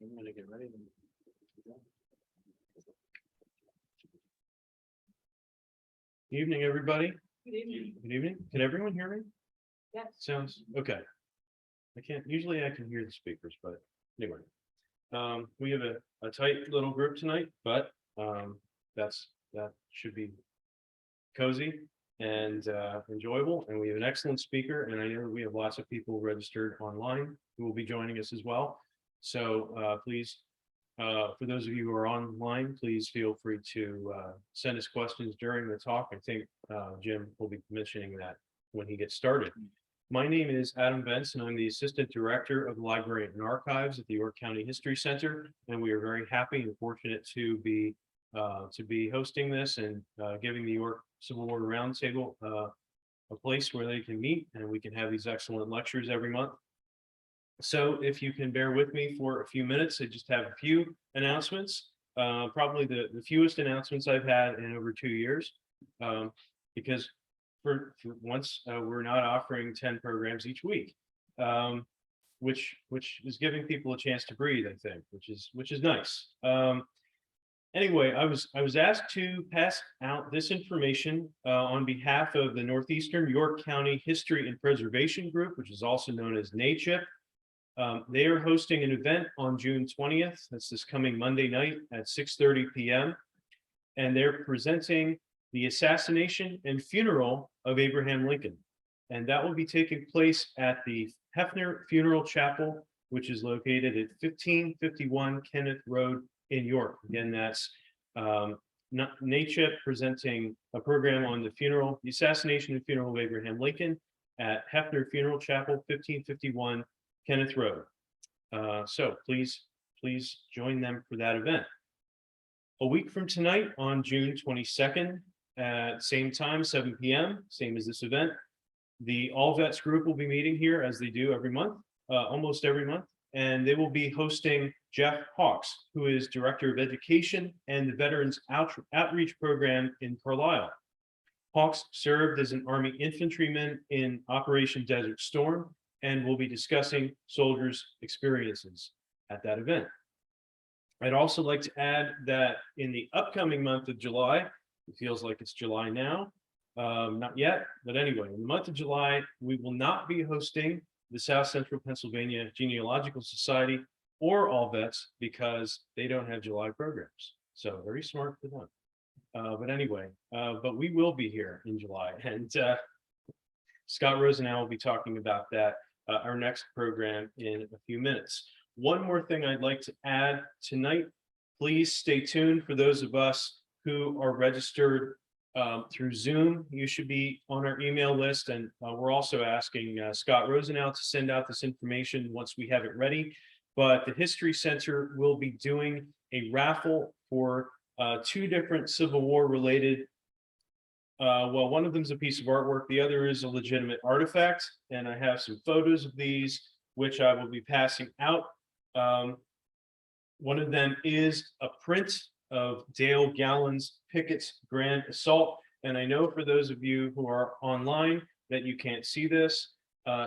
I'm gonna get ready. Evening, everybody. Good evening. Good evening. Can everyone hear me? Yes. Sounds okay. I can't, usually I can hear the speakers, but anyway. We have a tight little group tonight, but that should be cozy and enjoyable. And we have an excellent speaker, and I know we have lots of people registered online who will be joining us as well. So please, for those of you who are online, please feel free to send us questions during the talk. I think Jim will be mentioning that when he gets started. My name is Adam Bentz, and I'm the Assistant Director of the Library and Archives at the York County History Center. And we are very happy and fortunate to be hosting this and giving the York Civil War Roundtable a place where they can meet and we can have these excellent lectures every month. So if you can bear with me for a few minutes, I just have a few announcements, probably the fewest announcements I've had in over 2 years, because for once we're not offering 10 programs each week, which is giving people a chance to breathe, I think, which is nice. Anyway, I was asked to pass out this information on behalf of the Northeastern York County History and Preservation Group, which is also known as NACHIP. They are hosting an event on June 20th. That's this coming Monday night at 6:30 p.m. And they're presenting the assassination and funeral of Abraham Lincoln. And that will be taking place at the Hefner Funeral Chapel, which is located at 1551 Kenneth Road in York. Again, that's NACHIP presenting a program on the assassination and funeral of Abraham Lincoln at Hefner Funeral Chapel, 1551 Kenneth Road. So please join them for that event. A week from tonight, on June 22nd, at same time, 7 p.m., same as this event, the All Vets group will be meeting here as they do every month, almost every month, and they will be hosting Jeff Hawks, who is Director of Education and the Veterans Outreach Program in Carlisle. Hawks served as an Army infantryman in Operation Desert Storm and will be discussing soldiers' experiences at that event. I'd also like to add that in the upcoming month of July, it feels like it's July now, not yet, but anyway, in the month of July, we will not be hosting the South Central Pennsylvania Genealogical Society or All Vets because they don't have July programs. So very smart for them. But anyway, but we will be here in July, and Scott Rose and I will be talking about that, our next program, in a few minutes. One more thing I'd like to add tonight, please stay tuned for those of us who are registered through Zoom. You should be on our email list, and we're also asking Scott Rosenau to send out this information once we have it ready. But the History Center will be doing a raffle for 2 different Civil War related. Well, one of them is a piece of artwork, the other is a legitimate artifact, and I have some photos of these, which I will be passing out. One of them is a print of Dale Gallen's Pickett's Grand Assault. And I know for those of you who are online that you can't see this.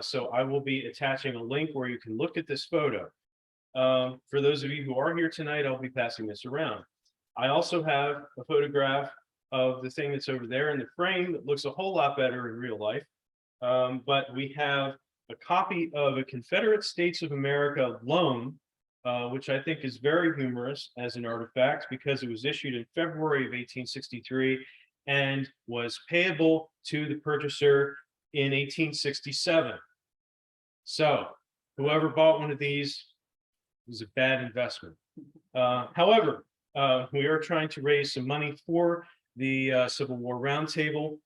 So I will be attaching a link where you can look at this photo. For those of you who are here tonight, I'll be passing this around. I also have a photograph of the thing that's over there in the frame that looks a whole lot better in real life. But we have a copy of a Confederate States of America loan, which I think is very humorous as an artifact because it was issued in February of 1863 and was payable to the purchaser in 1867. So whoever bought one of these was a bad investment. However, we are trying to raise some money for the Civil War Roundtable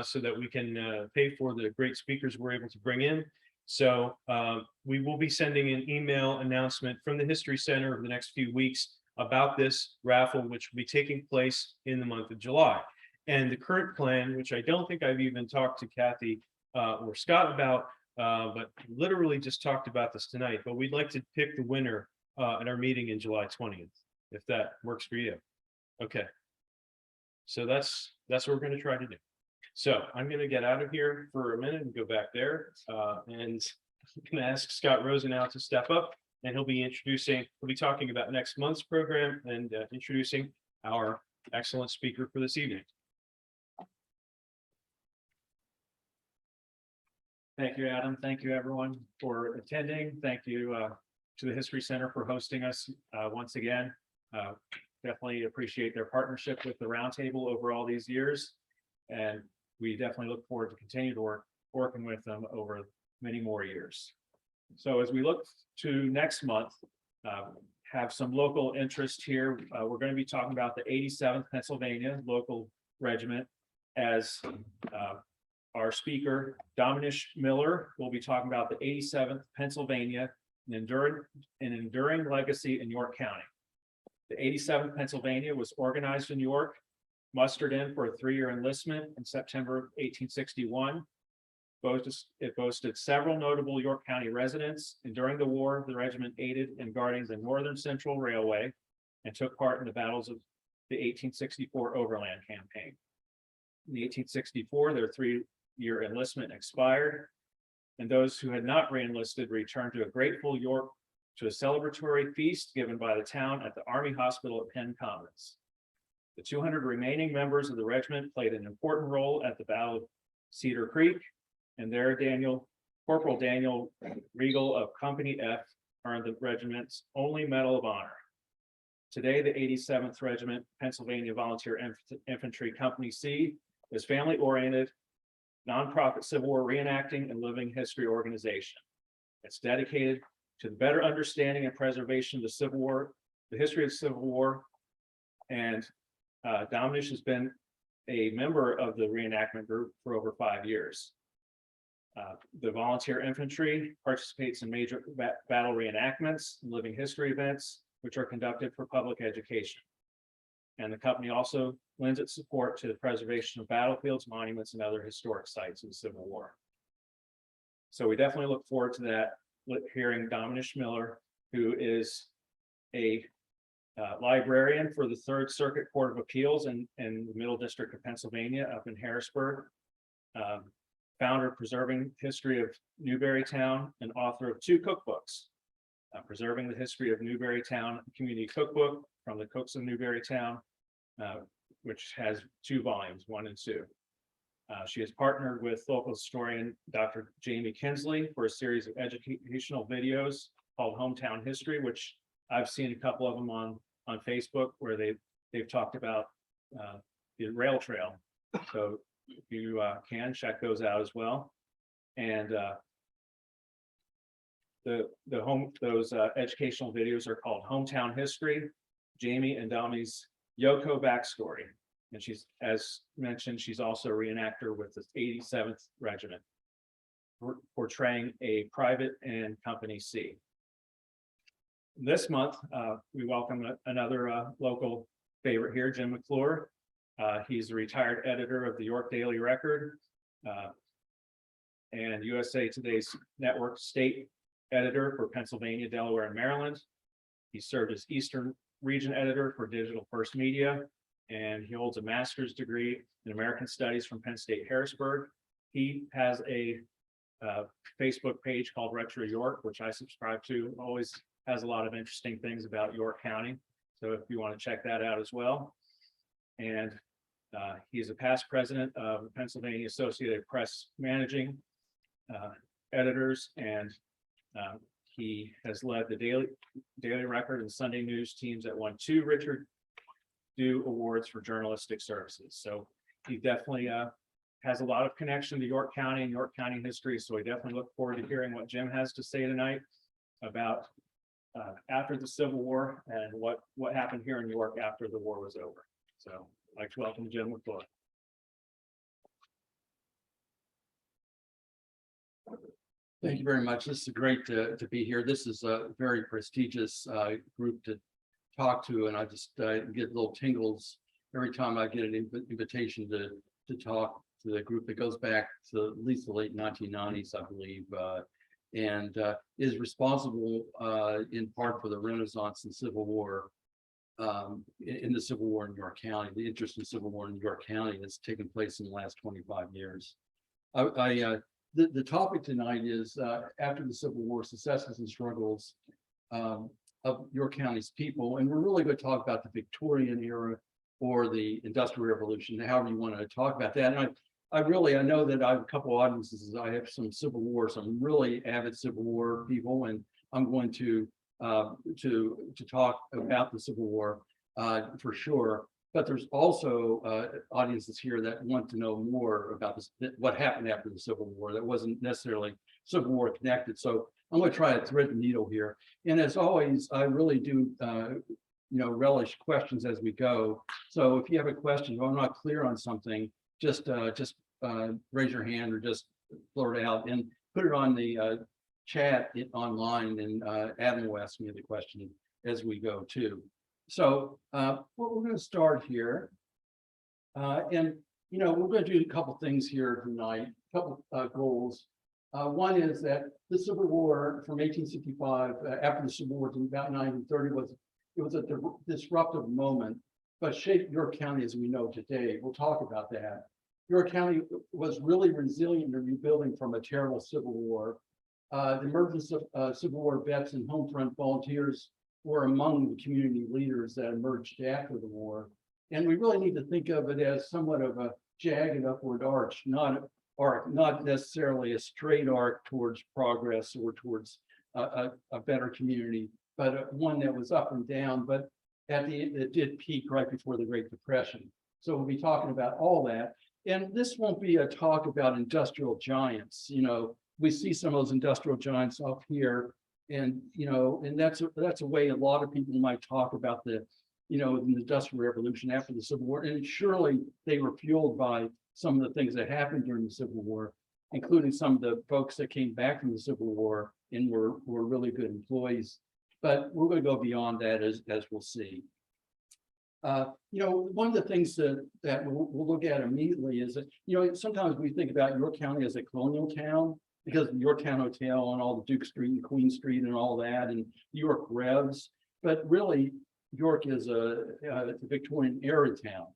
so that we can pay for the great speakers we're able to bring in. So we will be sending an email announcement from the History Center over the next few weeks about this raffle, which will be taking place in the month of July. And the current plan, which I don't think I've even talked to Kathy or Scott about, but literally just talked about this tonight, but we'd like to pick the winner at our meeting in July 20th, if that works for you. Okay. So that's what we're going to try to do. So I'm going to get out of here for a minute and go back there. And I'm going to ask Scott Rosenau to step up and he'll be talking about next month's program and introducing our excellent speaker for this evening. Thank you, Adam. Thank you, everyone, for attending. Thank you to the History Center for hosting us once again. Definitely appreciate their partnership with the Roundtable over all these years. And we definitely look forward to continue to working with them over many more years. So as we look to next month, have some local interest here. We're going to be talking about the 87th Pennsylvania local regiment as our speaker, Dominish Miller, will be talking about the 87th Pennsylvania, an enduring legacy in York County. The 87th Pennsylvania was organized in York, mustered in for a 3-year enlistment in September of 1861. It boasted several notable York County residents, and during the war, the regiment aided in guarding the Northern Central Railway and took part in the battles of the 1864 Overland Campaign. In 1864, their 3-year enlistment expired, and those who had not re-enlisted returned to a grateful York to a celebratory feast given by the town at the Army Hospital at Penn Commons. The 200 remaining members of the regiment played an important role at the Battle of Cedar Creek, and there Corporal Daniel Regal of Company F earned the regiment's only Medal of Honor. Today, the 87th Regiment, Pennsylvania Volunteer Infantry Company C, is family-oriented, nonprofit Civil War reenacting and living history organization. It's dedicated to the better understanding and preservation of the Civil War, the history of the Civil War, and Dominish has been a member of the reenactment group for over 5 years. The volunteer infantry participates in major battle reenactments, living history events, which are conducted for public education. And the company also lends its support to the preservation of battlefields, monuments, and other historic sites in the Civil War. So we definitely look forward to that, hearing Dominish Miller, who is a librarian for the Third Circuit Court of Appeals in the Middle District of Pennsylvania up in Harrisburg, founder of Preserving History of Newberrytown, and author of 2 cookbooks, Preserving the History of Newberrytown Community Cookbook from the Cooks of Newberrytown, which has 2 volumes, 1 and 2. She has partnered with local historian Dr. Jamie Kinsley for a series of educational videos called Hometown History, which I've seen a couple of them on Facebook, where they've talked about the rail trail. So if you can check those out as well. And those educational videos are called Hometown History, Jamie and Domi's Yoko Backstory. And she's, as mentioned, she's also a reenactor with the 87th Regiment, portraying a private and Company C. This month, we welcome another local favorite here, Jim McClure. He's a retired editor of the York Daily Record and USA Today's network state editor for Pennsylvania, Delaware, and Maryland. He served as Eastern Region editor for Digital First Media, and he holds a master's degree in American Studies from Penn State Harrisburg. He has a Facebook page called Retro York, which I subscribe to. Always has a lot of interesting things about York County. So if you want to check that out as well. And he's a past president of the Pennsylvania Associated Press Managing Editors, and he has led the Daily Record and Sunday News teams that won 2 Richard Dew Awards for journalistic services. So he definitely has a lot of connection to York County and York County history. So we definitely look forward to hearing what Jim has to say tonight about after the Civil War and what happened here in York after the war was over. So I'd like to welcome Jim McClure. Thank you very much. This is great to be here. This is a very prestigious group to talk to, and I just get little tingles every time I get an invitation to talk to the group that goes back to at least the late 1990s, I believe, and is responsible in part for the Renaissance and Civil War in the Civil War in York County, the interest in Civil War in York County that's taken place in the last 25 years. The topic tonight is after the Civil War, successes and struggles of York County's people. And we're really going to talk about the Victorian era or the Industrial Revolution, however you want to talk about that. And I know that I have a couple of audiences. I have some Civil War, some really avid Civil War people, and I'm going to talk about the Civil War for sure. But there's also audiences here that want to know more about this, what happened after the Civil War that wasn't necessarily Civil War connected. So I'm going to try to thread the needle here. And as always, I really do relish questions as we go. So if you have a question, if I'm not clear on something, just raise your hand or just blurt it out and put it on the chat online, and Adam will ask me the question as we go too. So what we're going to start here, and we're going to do a couple things here tonight, a couple goals. One is that the Civil War from 1865, after the Civil War to about 1930, was a disruptive moment, but shaped York County as we know today. We'll talk about that. York County was really resilient in rebuilding from a terrible Civil War. The emergence of Civil War vets and home front volunteers were among the community leaders that emerged after the war. And we really need to think of it as somewhat of a jagged upward arch, not necessarily a straight arc towards progress or towards a better community, but one that was up and down, but it did peak right before the Great Depression. So we'll be talking about all that. And this won't be a talk about industrial giants. We see some of those industrial giants up here. And that's a way a lot of people might talk about the Industrial Revolution after the Civil War. And surely they were fueled by some of the things that happened during the Civil War, including some of the folks that came back from the Civil War and were really good employees. But we're going to go beyond that as we'll see. One of the things that we'll look at immediately is that, sometimes we think about York County as a colonial town, because of the Yorktown Hotel and all the Duke Street and Queen Street and all that, and York Revs. But really, York is a Victorian era town.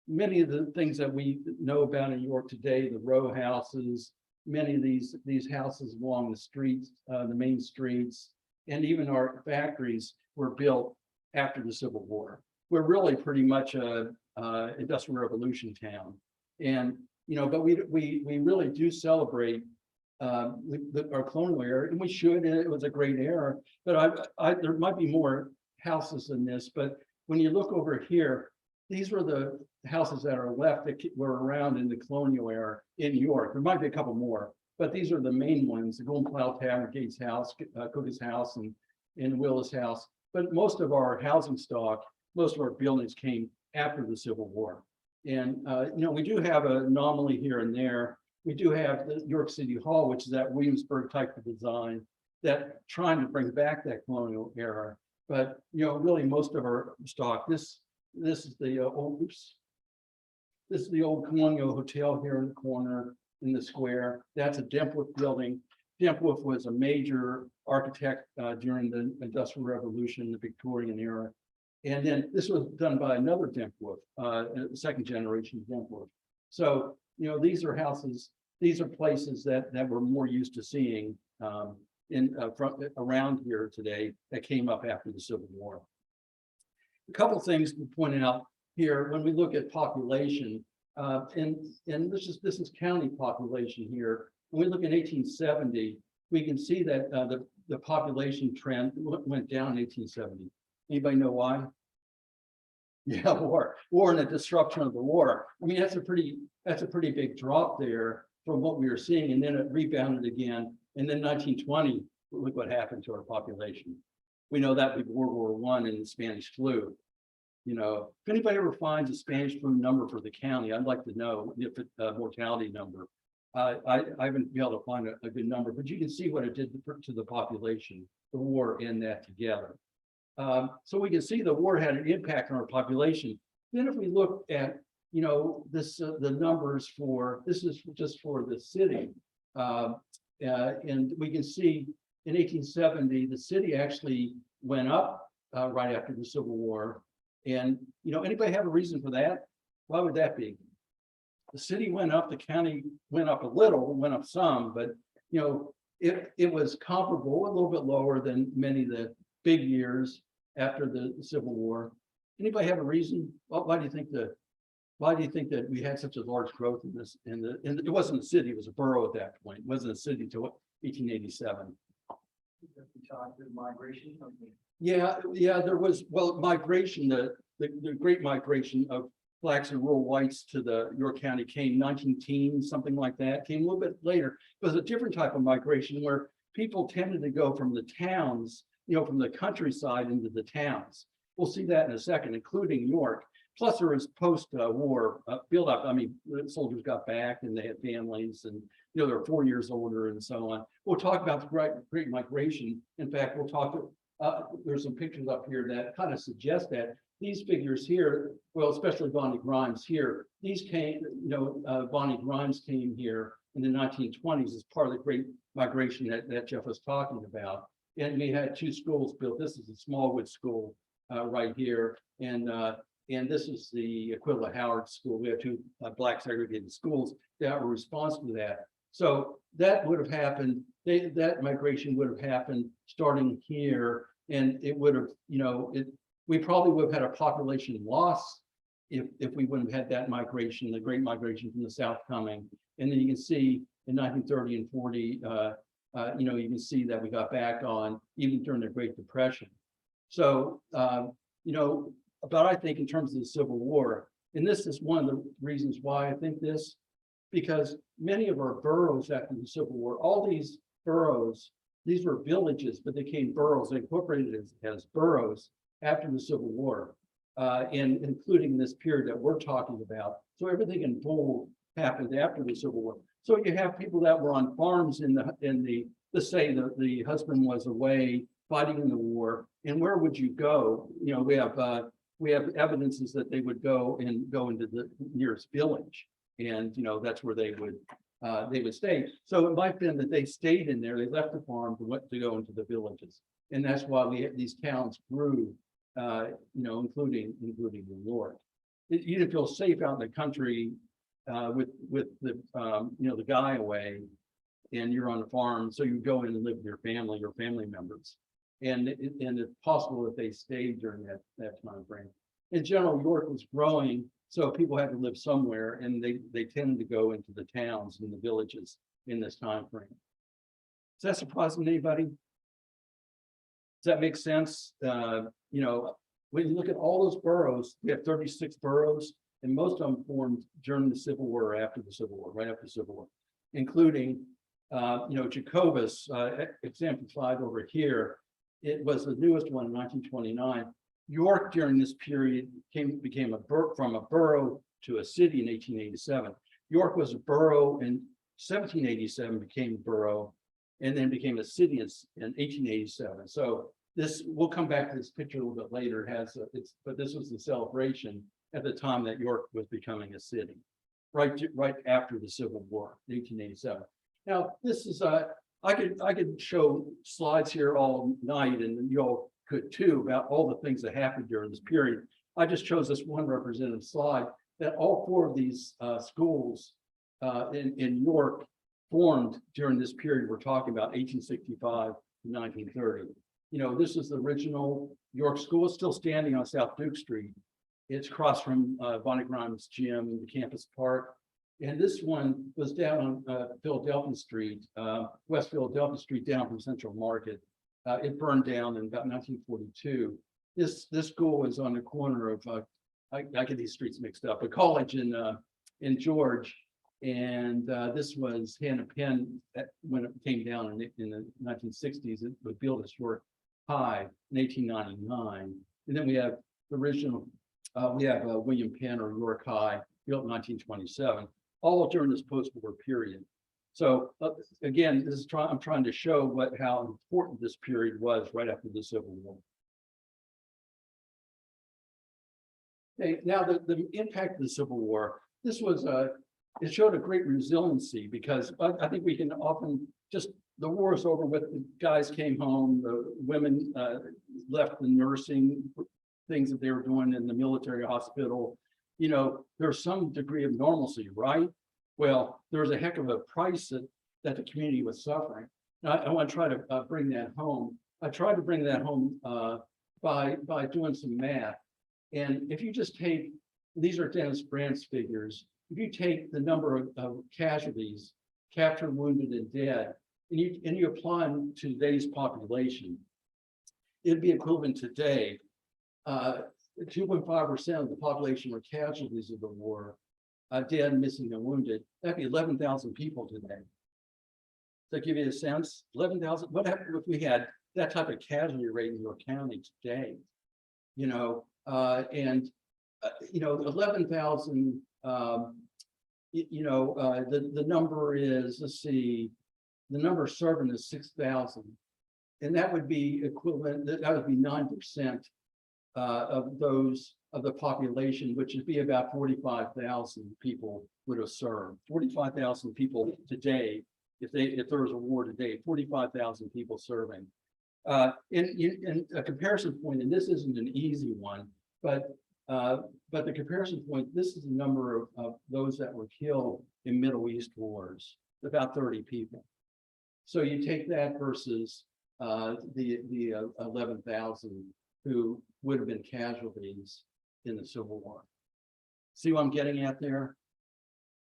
Many of the things that we know about in York today, the row houses, many of these houses along the streets, the main streets, and even our factories were built after the Civil War. We're really pretty much a Industrial Revolution town, and but we really do celebrate our colonial era, and we should, and it was a great era. But there might be more houses than this, but when you look over here, these were the houses that are left that were around in the colonial era in New York. There might be a couple more, but these are the main ones: the Golden Plow Tavern, Gates House, Cook's House, and Willis House. But most of our housing stock, most of our buildings came after the Civil War. And we do have an anomaly here and there. We do have the York City Hall, which is that Williamsburg type of design, that trying to bring back that colonial era. But really most of our stock, this is the this is the old Colonial Hotel here in the corner in the square. That's a Dempworth building. Dempworth was a major architect during the Industrial Revolution, the Victorian era. And then this was done by another Dempworth, second generation Dempworth. So, these are houses, these are places that we're more used to seeing around here today that came up after the Civil War. A couple things to point out here when we look at population, and this is county population here. When we look at 1870, we can see that the population trend went down in 1870. Anybody know why? Yeah, war and the disruption of the war. I mean, that's a pretty big drop there from what we were seeing, and then it rebounded again. And then 1920, look what happened to our population. We know that with World War I and the Spanish flu. If anybody ever finds a Spanish flu number for the county, I'd like to know if it's a mortality number. I haven't been able to find a good number, but you can see what it did to the population, the war and that together. So we can see the war had an impact on our population. Then if we look at, the numbers this is just for the city. And we can see in 1870, the city actually went up right after the Civil War. And, anybody have a reason for that? Why would that be? The city went up, the county went up a little, went up some, but, it was comparable, a little bit lower than many of the big years after the Civil War. Anybody have a reason? Why do you think that we had such a large growth in this? It wasn't a city; it was a borough at that point. It wasn't a city until 1887. Migration. Yeah, there was, well, migration, the great migration of blacks and rural whites to the York County came 19 teens, something like that, came a little bit later. It was a different type of migration where people tended to go from the towns, from the countryside into the towns. We'll see that in a second, including York. Plus there was post-war build up. I mean, the soldiers got back and they had families and, they were 4 years older and so on. We'll talk about the great migration. In fact, we'll talk, there's some pictures up here that kind of suggest that. These figures here, well, especially Bonnie Grimes here, these came, Bonnie Grimes came here in the 1920s as part of the great migration that Jeff was talking about. And we had 2 schools built. This is the Smallwood School right here. And this is the equivalent Howard School. We have 2 black segregated schools that were responsible to that. So that would have happened, that migration would have happened starting here. And it would have, we probably would have had a population loss if we wouldn't have had that migration, the great migration from the South coming. And then you can see in 1930 and 40, you can see that we got back on even during the Great Depression. So, but I think in terms of the Civil War, and this is one of the reasons why I think this, because many of our boroughs after the Civil War, all these boroughs, these were villages, but they became boroughs, they incorporated as boroughs after the Civil War, and including this period that we're talking about. So everything in bold happened after the Civil War. So you have people that were on farms let's say the husband was away fighting in the war, and where would you go? We have evidences that they would go into the nearest village, and that's where they would stay. So it might have been that they stayed in there, they left the farm to go into the villages, and that's why these towns grew, including New York. You didn't feel safe out in the country with the guy away, and you're on the farm, so you go in and live with your family members, and it's possible that they stayed during that time frame. In general, York was growing, so people had to live somewhere, and they tended to go into the towns and the villages in this time frame. Is that surprising to anybody? Does that make sense? When you look at all those boroughs, we have 36 boroughs, and most of them formed during the Civil War or after the Civil War, right after the Civil War, including, Jacobus, exemplified over here. It was the newest one in 1929. York during this period became from a borough to a city in 1887. York was a borough in 1787, became a borough, and then became a city in 1887. So we'll come back to this picture a little bit later. But this was the celebration at the time that York was becoming a city, right after the Civil War, 1887. Now, this is I could show slides here all night, and you all could too, about all the things that happened during this period. I just chose this one representative slide that all 4 of these schools in York formed during this period we're talking about, 1865 to 1930. This is the original York School. It's still standing on South Duke Street. It's across from Bonnie Grimes Gym, the campus park. And this one was down on Philadelphia Street, West Philadelphia Street, down from Central Market. It burned down in about 1942. This school is on the corner of I get these streets mixed up. A college in George, and this was Hannah Penn. When it came down in the 1960s, it was built as York High in 1899. And then we have the original. We have William Penn or York High, built in 1927, all during this post-war period. So again, I'm trying to show how important this period was right after the Civil War. Okay, now the impact of the Civil War. This was it showed a great resiliency, because I think we can often just, the war is over with, the guys came home, the women left the nursing things that they were doing in the military hospital. There's some degree of normalcy, right? Well, there was a heck of a price that the community was suffering. Now, I want to try to bring that home. I tried to bring that home by doing some math. And if you just take, these are Dennis Brandt's figures, if you take the number of casualties, captured, wounded, and dead, and you apply them to today's population, it'd be equivalent today. 2.5% of the population were casualties of the war, dead, missing, and wounded. That'd be 11,000 people today. To give you a sense, 11,000. What happened if we had that type of casualty rate in your county today? You know, 11,000. The number is, let's see, the number serving is 6,000, and that would be equivalent. That would be 9% of the population, which would be about 45,000 people would have served. 45,000 people today, if there was a war today, 45,000 people serving. In a comparison point, and this isn't an easy one, but the comparison point, this is the number of those that were killed in Middle East wars, about 30 people. So you take that versus the 11,000 who would have been casualties in the Civil War. See what I'm getting at there?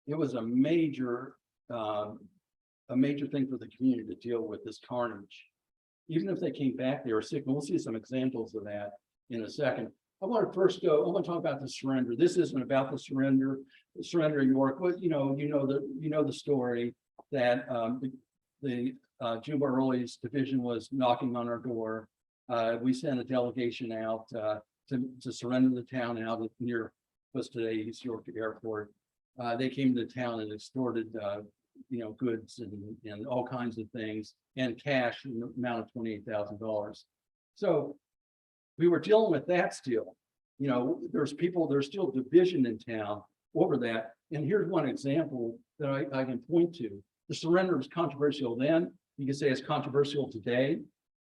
It was a major thing for the community to deal with, this carnage. Even if they came back, they were sick. And we'll see some examples of that in a second. I want to talk about the surrender. This isn't about the surrender. The surrender in York. Well, you know the story that the Juba Early's division was knocking on our door. We sent a delegation out to surrender the town out near what's today East York Airport. They came to the town and extorted goods and all kinds of things and cash in the amount of $28,000. So we were dealing with that still. There's still division in town over that. And here's one example that I can point to. The surrender was controversial then. You can say it's controversial today.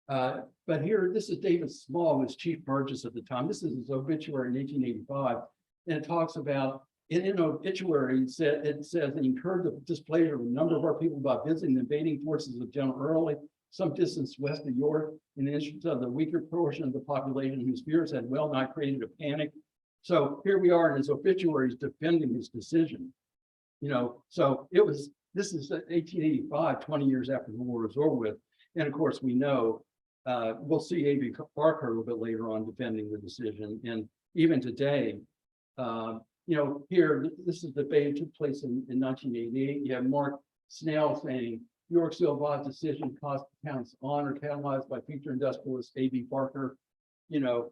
But here, this is David Small, who was chief burgess at the time. This is his obituary in 1885. And it talks about, in an obituary, it says that he incurred the displeasure of a number of our people by visiting the invading forces of General Early, some distance west of York, in the interest of the weaker portion of the population whose fears had well nigh created a panic. So here we are in his obituaries defending his decision. So this is 1885, 20 years after the war was over with. And of course, we know, we'll see A.B. Parker a little bit later on defending the decision. And even today, here, this is the debate took place in 1988. You have Mark Snell saying, Yorksville decision cost the town's honor, catalyzed by future industrialist A.B. Parker.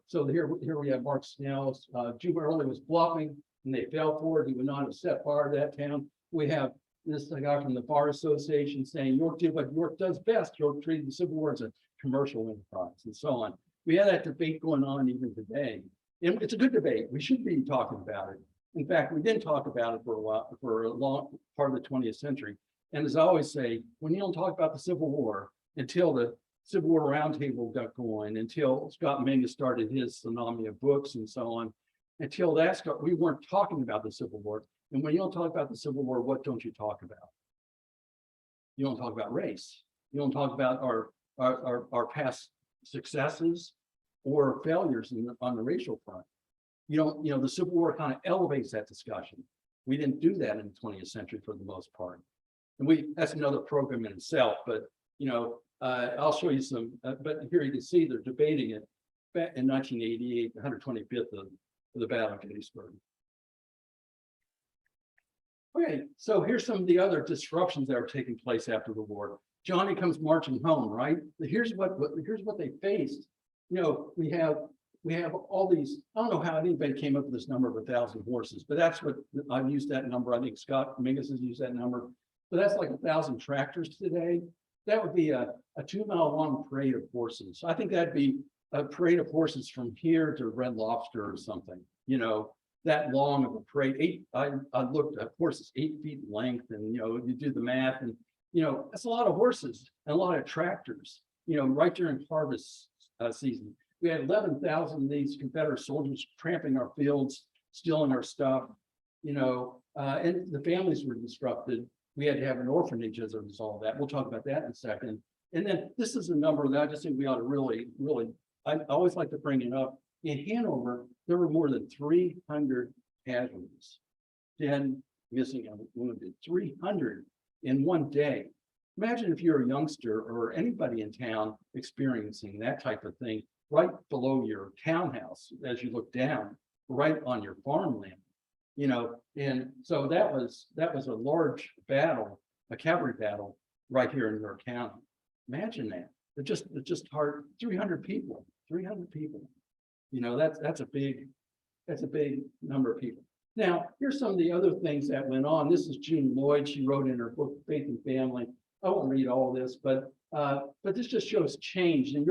So here we have Mark Snell. Juba Early was bluffing and they fell for it. He would not have set fire to that town. We have this guy from the Bar Association saying York did what York does best. York treated the Civil War as a commercial enterprise and so on. We had that debate going on even today. And it's a good debate. We should be talking about it. In fact, we didn't talk about it for a while, for a long part of the 20th century. And as I always say, when you don't talk about the Civil War until the Civil War Roundtable got going, until Scott Mingus started his tsunami of books and so on, until that started, we weren't talking about the Civil War. And when you don't talk about the Civil War, what don't you talk about? You don't talk about race. You don't talk about our past successes or failures on the racial front. The Civil War kind of elevates that discussion. We didn't do that in the 20th century for the most part. And that's another program in itself, but I'll show you some, but here you can see they're debating it back in 1988, 125th of the Battle of Gettysburg. Okay, so here's some of the other disruptions that are taking place after the war. Johnny comes marching home, right? Here's what they faced. We have all these, I don't know how anybody came up with this number of 1,000 horses, but that's what I've used that number. I think Scott Mingus has used that number. But that's like 1,000 tractors today. That would be a 2-mile long parade of horses. I think that'd be a parade of horses from here to Red Lobster or something, that long of a parade. I looked at horses 8 feet in length, and you do the math, and that's a lot of horses and a lot of tractors, right during harvest season. We had 11,000 of these Confederate soldiers tramping our fields, stealing our stuff, and the families were disrupted. We had to have an orphanage as a result of that. We'll talk about that in a second. And then this is a number that I just think we ought to really, I always like to bring it up. In Hanover, there were more than 300 casualties, 10 missing and wounded, 300 in one day. Imagine if you're a youngster or anybody in town experiencing that type of thing right below your townhouse as you look down, right on your farmland, you know. And so that was a large battle, a cavalry battle right here in York County. Imagine that. It's just hard. 300 people. You know, that's a big number of people. Now, here's some of the other things that went on. This is June Lloyd. She wrote in her book, Faith and Family. I won't read all this, but this just shows change. And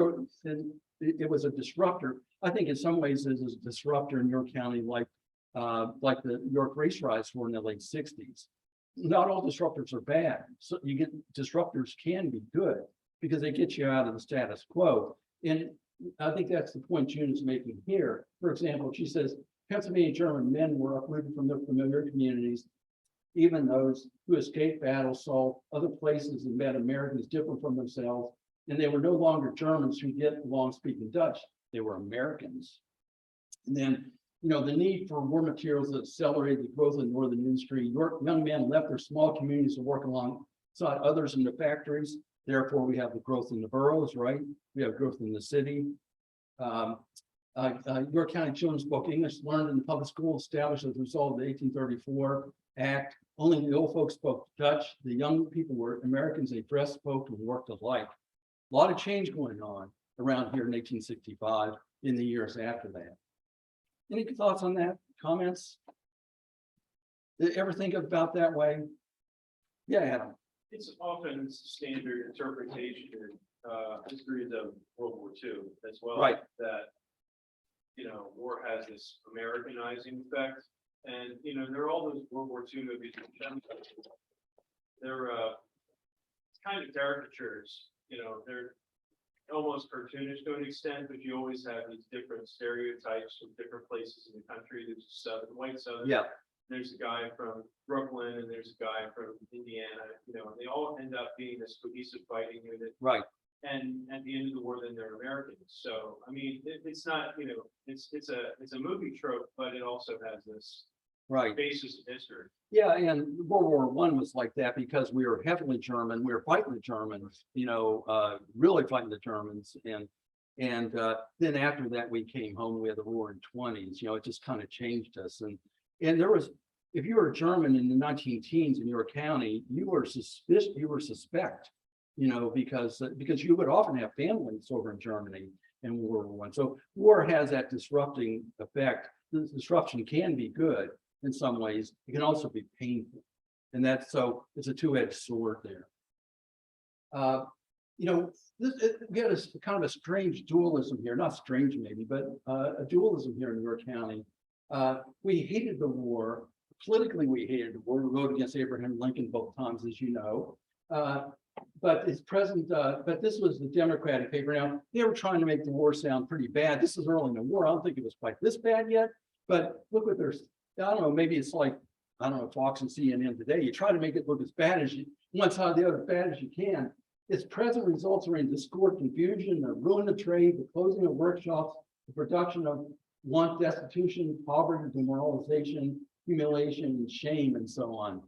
it was a disruptor. I think in some ways it is a disruptor in York County, like the York race riots were in the late 60s. Not all disruptors are bad. So disruptors can be good because they get you out of the status quo. And I think that's the point June is making here. For example, she says, Pennsylvania German men were uprooted from their familiar communities. Even those who escaped battle saw other places and met Americans different from themselves. And they were no longer Germans who get along speaking Dutch. They were Americans. And then, you know, the need for war materials that accelerated the growth of the northern industry. Young men left their small communities to work alongside others in the factories. Therefore, we have the growth in the boroughs, right? We have growth in the city. York County Children's Book, English learned in the public school, established as a result of the 1834 Act. Only the old folks spoke Dutch. The young people were Americans. They dressed, spoke, and worked alike. A lot of change going on around here in 1865 in the years after that. Any thoughts on that? Comments? Did you ever think about that way? Yeah, Adam. It's often standard interpretation in histories of World War II as well. Right. That, you know, war has this Americanizing effect. And, you know, there are all those World War II movies. They're kind of caricatures, you know, they're almost cartoonish to an extent, but you always have these different stereotypes from different places in the country. There's a Southern, white Southern. Yeah. There's a guy from Brooklyn and there's a guy from Indiana, you know, and they all end up being this cohesive fighting unit. Right. And at the end of the war, then they're Americans. So, I mean, it's not, you know, it's a movie trope, but it also has this Right. basis of history. Yeah, and World War I was like that because we were heavily German. We were fighting the Germans, you know, really fighting the Germans. And then after that, we came home. We had the roaring 20s. You know, it just kind of changed us. And there was, if you were German in the 19 teens in York County, you were suspicious. You were suspect. You know, because you would often have families over in Germany in World War I. So war has that disrupting effect. The disruption can be good in some ways. It can also be painful. And that's so it's a two-edged sword there. You know, we had a kind of a strange dualism here, not strange maybe, but a dualism here in York County. We hated the war. Politically, we hated the war. We voted against Abraham Lincoln both times, as you know. But it's present, but this was the Democratic paper. Now, they were trying to make the war sound pretty bad. This is early in the war. I don't think it was quite this bad yet, but look what there's, I don't know, maybe it's like, I don't know, Fox and CNN today. You try to make it look as bad as you, one side or the other, bad as you can. Its present results are in discord, confusion, the ruin of trade, the closing of workshops, the production of want, destitution, poverty, demoralization, humiliation, and shame, and so on.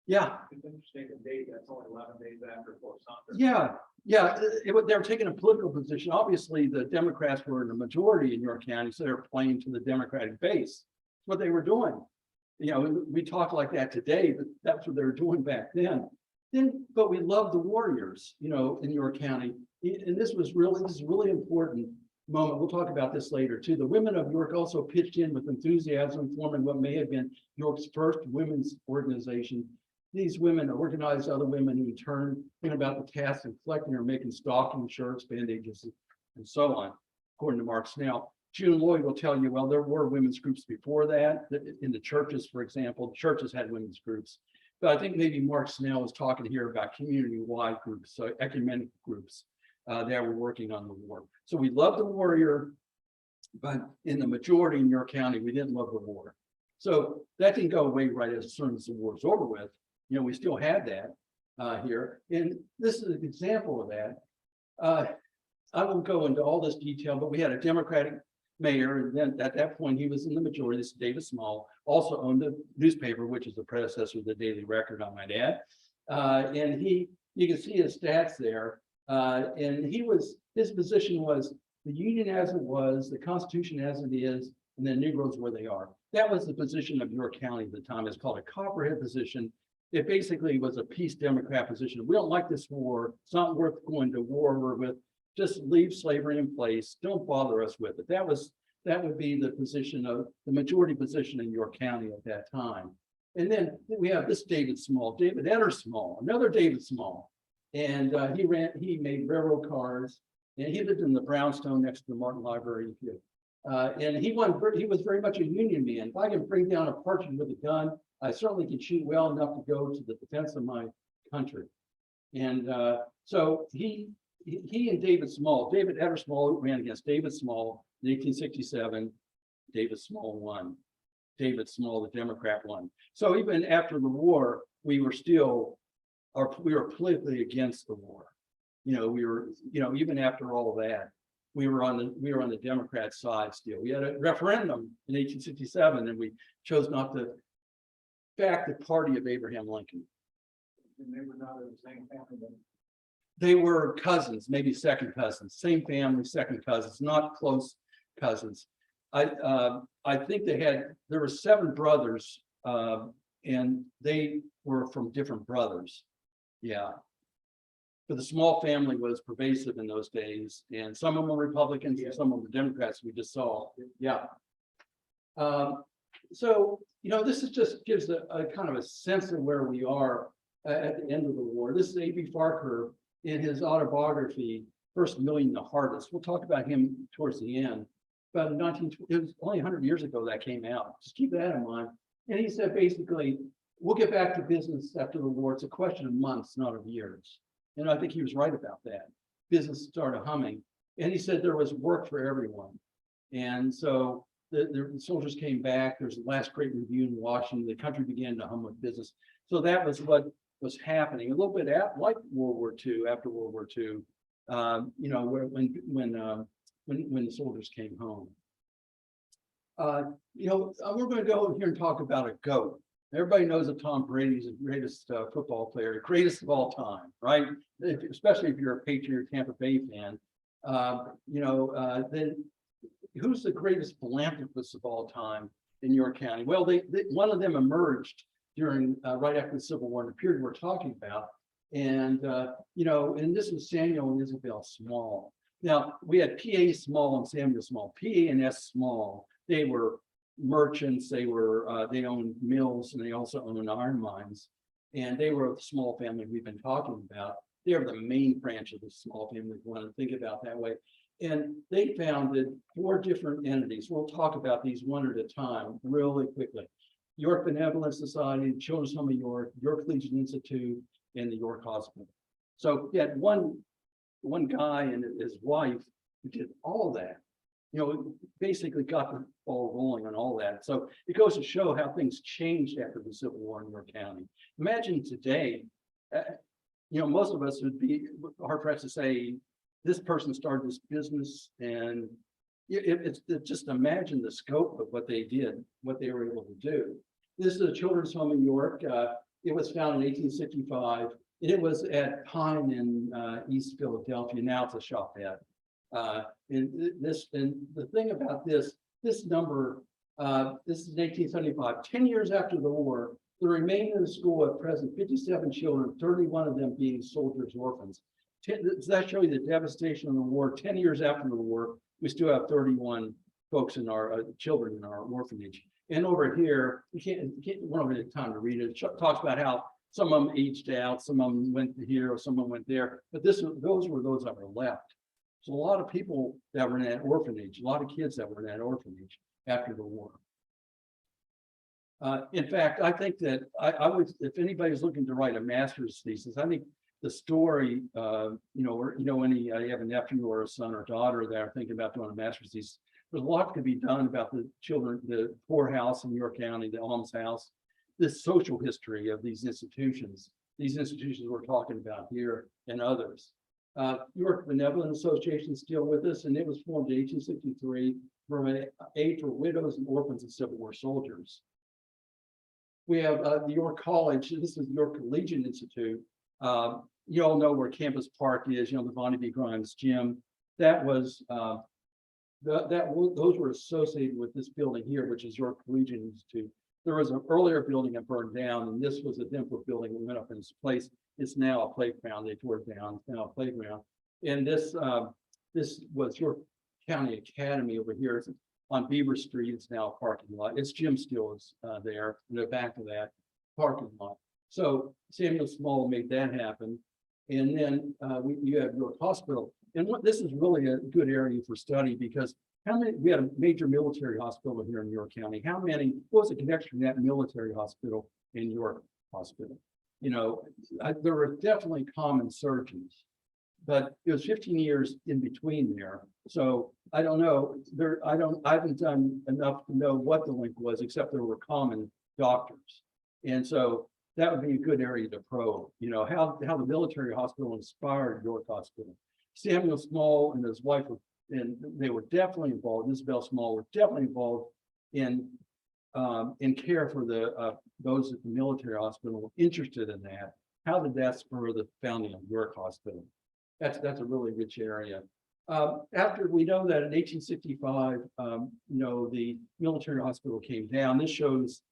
Yeah. It's interesting, the date, that's only 11 days after Fort Sumter. Yeah, they were taking a political position. Obviously, the Democrats were in the majority in York County, so they were playing to the Democratic base. That's what they were doing. You know, we talk like that today, but that's what they were doing back then. But we loved the warriors, you know, in York County. And this is really important moment. We'll talk about this later too. The women of York also pitched in with enthusiasm, forming what may have been York's first women's organization. These women organized other women who in turn went about the task of collecting or making stockings, shirts, bandages, and so on, according to Mark Snell. June Lloyd will tell you, well, there were women's groups before that. In the churches, for example, the churches had women's groups. But I think maybe Mark Snell was talking here about community-wide groups, so ecumenic groups that were working on the war. So we loved the warrior, but in the majority in York County, we didn't love the war. So that didn't go away right as soon as the war was over with. You know, we still had that here. And this is an example of that. I won't go into all this detail, but we had a Democratic mayor, and then at that point, he was in the majority. This is David Small, also owned a newspaper, which is the predecessor of the Daily Record, I might add. And you can see his stats there. And his position was the union as it was, the Constitution as it is, and then Negroes where they are. That was the position of York County at the time. It's called a Copperhead position. It basically was a peace Democrat position. We don't like this war. It's not worth going to war with. Just leave slavery in place. Don't bother us with it. That would be the position of the majority position in York County at that time. And then we have this David Small, David Etter Small, another David Small. And he made railroad cars, and he lived in the brownstone next to the Martin Library. And he was very much a union man. If I can bring down a partridge with a gun, I certainly can shoot well enough to go to the defense of my country. And so he and David Small, David Etter Small ran against David Small in 1867. David Small won. David Small, the Democrat, won. So even after the war, we were politically against the war. Even after all of that, we were on the Democrat side still. We had a referendum in 1867, and we chose not to back the party of Abraham Lincoln. And they were not in the same family then. They were cousins, maybe second cousins, same family, second cousins, not close cousins. I think there were 7 brothers, and they were from different brothers. Yeah. But the Small family was pervasive in those days, and some of them were Republicans and some of them were Democrats, we just saw. Yeah. So, this just gives a kind of a sense of where we are at the end of the war. This is A.B. Farquhar in his autobiography, First Million the Hardest. We'll talk about him towards the end. But it was only 100 years ago that came out. Just keep that in mind. And he said, basically, we'll get back to business after the war. It's a question of months, not of years. And I think he was right about that. Business started humming. And he said there was work for everyone. And so the soldiers came back. There's the last great review in Washington. The country began to hum with business. So that was what was happening. A little bit like World War II, after World War II, when the soldiers came home. We're going to go here and talk about a GOAT. Everybody knows that Tom Brady is the greatest football player, the greatest of all time, right? Especially if you're a Patriot Tampa Bay fan. Then who's the greatest philanthropist of all time in York County? Well, one of them emerged during right after the Civil War, in the period we're talking about. And and this was Samuel and Isabel Small. Now, we had P.A. Small and Samuel Small. P.A. and S. Small, they were merchants. They owned mills, and they also owned iron mines. And they were the Small family we've been talking about. They are the main branch of the Small family, if you want to think about that way. And they founded 4 different entities. We'll talk about these one at a time really quickly. York Benevolent Society, Children's Home of York, York Legion Institute, and the York Hospital. So you had one guy and his wife who did all of that. Basically got the ball rolling on all that. So it goes to show how things changed after the Civil War in York County. Imagine today, most of us would be hard pressed to say this person started this business, and it's just imagine the scope of what they did, what they were able to do. This is a children's home in York. It was founded in 1865, and it was at Pine in East Philadelphia. Now it's a shop at. And the thing about this number, this is 1875, 10 years after the war, the remainder of the school at present, 57 children, 31 of them being soldiers' orphans. Does that show you the devastation of the war? 10 years after the war, we still have 31 folks in our children in our orphanage. And over here, we don't have time to read it. It talks about how some of them aged out, some of them went here, or some of them went there. But those were those that were left. So a lot of people that were in that orphanage, a lot of kids that were in that orphanage after the war. In fact, I think that I would, if anybody's looking to write a master's thesis, I think the story, when you have a nephew or a son or daughter that are thinking about doing a master's thesis, there's a lot to be done about the children, the poorhouse in York County, the almshouse, this social history of these institutions we're talking about here and others. York Benevolent Association is still with us, and it was formed in 1863 from an aid for widows and orphans of Civil War soldiers. We have the York College. This is the York Collegiate Institute. You all know where Campus Park is. You know the Vonnie B. Grimes gym. That was those were associated with this building here, which is York Collegiate Institute. There was an earlier building that burned down, and this was a Denver building that went up in its place. It's now a playground. They tore it down. It's now a playground. And this was York County Academy over here. It's on Beaver Street. It's now a parking lot. Its gym still is there in the back of that parking lot. So Samuel Small made that happen. And then you have York Hospital. And this is really a good area for study because we had a major military hospital here in York County. What was the connection to that military hospital in York Hospital? You know, there were definitely common surgeons, but it was 15 years in between there. So I don't know, I haven't done enough to know what the link was, except there were common doctors. And so that would be a good area to probe, you know, how the military hospital inspired York Hospital. Samuel Small and his wife, and they were definitely involved. Isabel Small were definitely involved in care for those at the military hospital interested in that. How did that spur the founding of York Hospital? That's a really rich area. After we know that in 1865, you know, the military hospital came down. This shows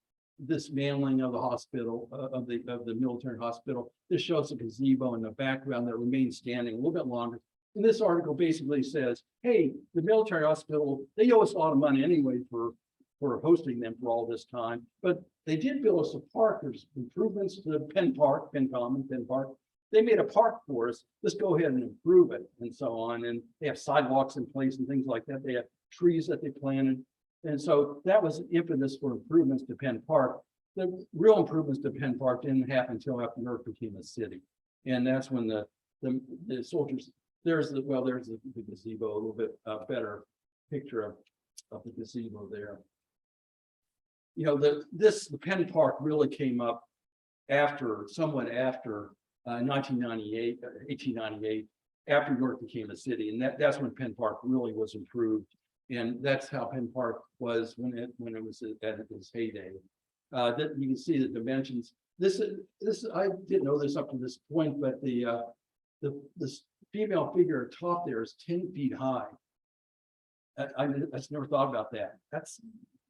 dismantling of the hospital, of the military hospital. This shows a gazebo in the background that remains standing a little bit longer. And this article basically says, hey, the military hospital, they owe us a lot of money anyway for hosting them for all this time. But they did build us a park. There's improvements to Penn Park, Penn Common, Penn Park. They made a park for us. Let's go ahead and improve it and so on. And they have sidewalks in place and things like that. They have trees that they planted. And so that was an impetus for improvements to Penn Park. The real improvements to Penn Park didn't happen until after York became a city. And that's when the soldiers, there's the gazebo, a little bit better picture of the gazebo there. You know, the Penn Park really came up somewhat after 1898, after York became a city. And that's when Penn Park really was improved. And that's how Penn Park was when it was at its heyday. That you can see the dimensions. This I didn't know this up to this point, but this female figure top there is 10 feet high. I just never thought about that.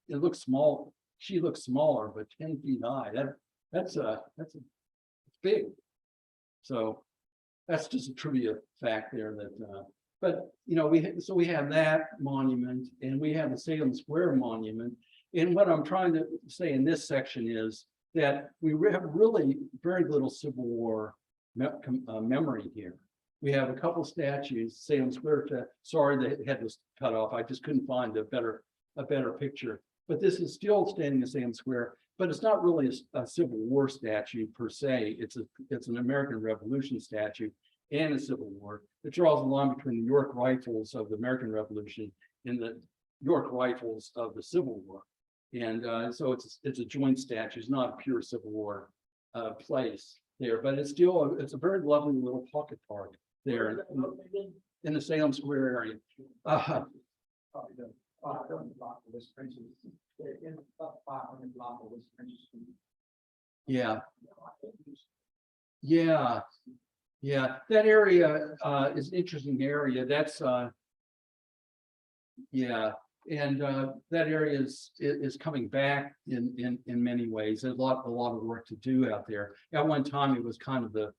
It looks small. She looks smaller, but 10 feet high. That's big. So that's just a trivia fact there. But you know, we have that monument, and we have the Salem Square monument. And what I'm trying to say in this section is that we have really very little Civil War memory here. We have a couple statues, Salem Square. Sorry, the head was cut off. I just couldn't find a better picture. But this is still standing in Salem Square. But it's not really a Civil War statue per se. It's an American Revolution statue and a Civil War. It draws a line between the York Rifles of the American Revolution and the York Rifles of the Civil War. And so it's a joint statue. It's not a pure Civil War place there, but it's a very lovely little pocket park there in the Salem Square area. Yeah. That area is an interesting area. That's and that area is coming back in many ways. There's a lot of work to do out there. At one time, it was kind of the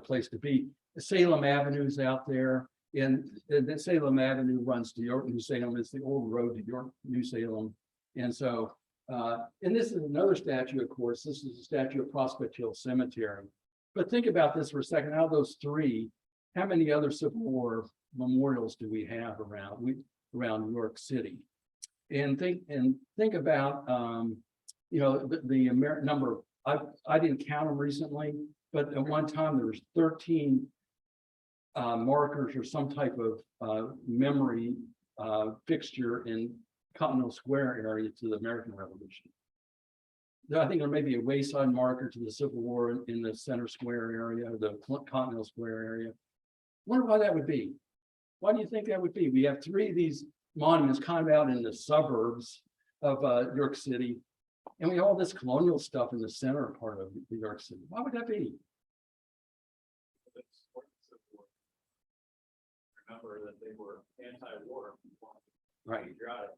place to be. Salem Avenue is out there, and the Salem Avenue runs to York New Salem. It's the old road to York New Salem, and so and this is another statue. Of course, this is a statue of Prospect Hill Cemetery. But think about this for a second. Out of those three, how many other Civil War memorials do we have around New York City? And think about you know, the number. I didn't count them recently, but at one time there was 13 markers or some type of memory fixture in Continental Square area to the American Revolution. I think there may be a wayside marker to the Civil War in the Center Square area, or the Continental Square area. Wonder why that would be. Why do you think that would be? We have three of these monuments kind of out in the suburbs of York City. And we have all this colonial stuff in the center part of New York City. Why would that be? Remember that they were anti-war. Right. You got it.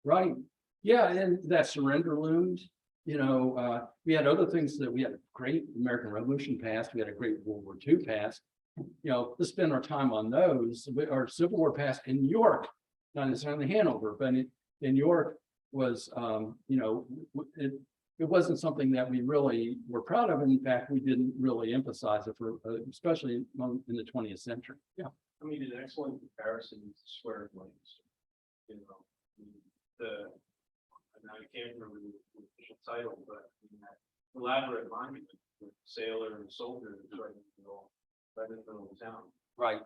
Right. Yeah, and that surrender loomed. You know, we had other things that we had a great American Revolution passed. We had a great World War II passed. You know, let's spend our time on those. Our Civil War passed in New York, not necessarily Hanover, but in York was, you know, it wasn't something that we really were proud of. In fact, we didn't really emphasize it for, especially in the 20th century. Yeah. I mean, an excellent comparison is the square of Lancaster. You know, and I can't remember the official title, but I mean, that elaborate monument with sailor and soldier is right in the middle of town. Right.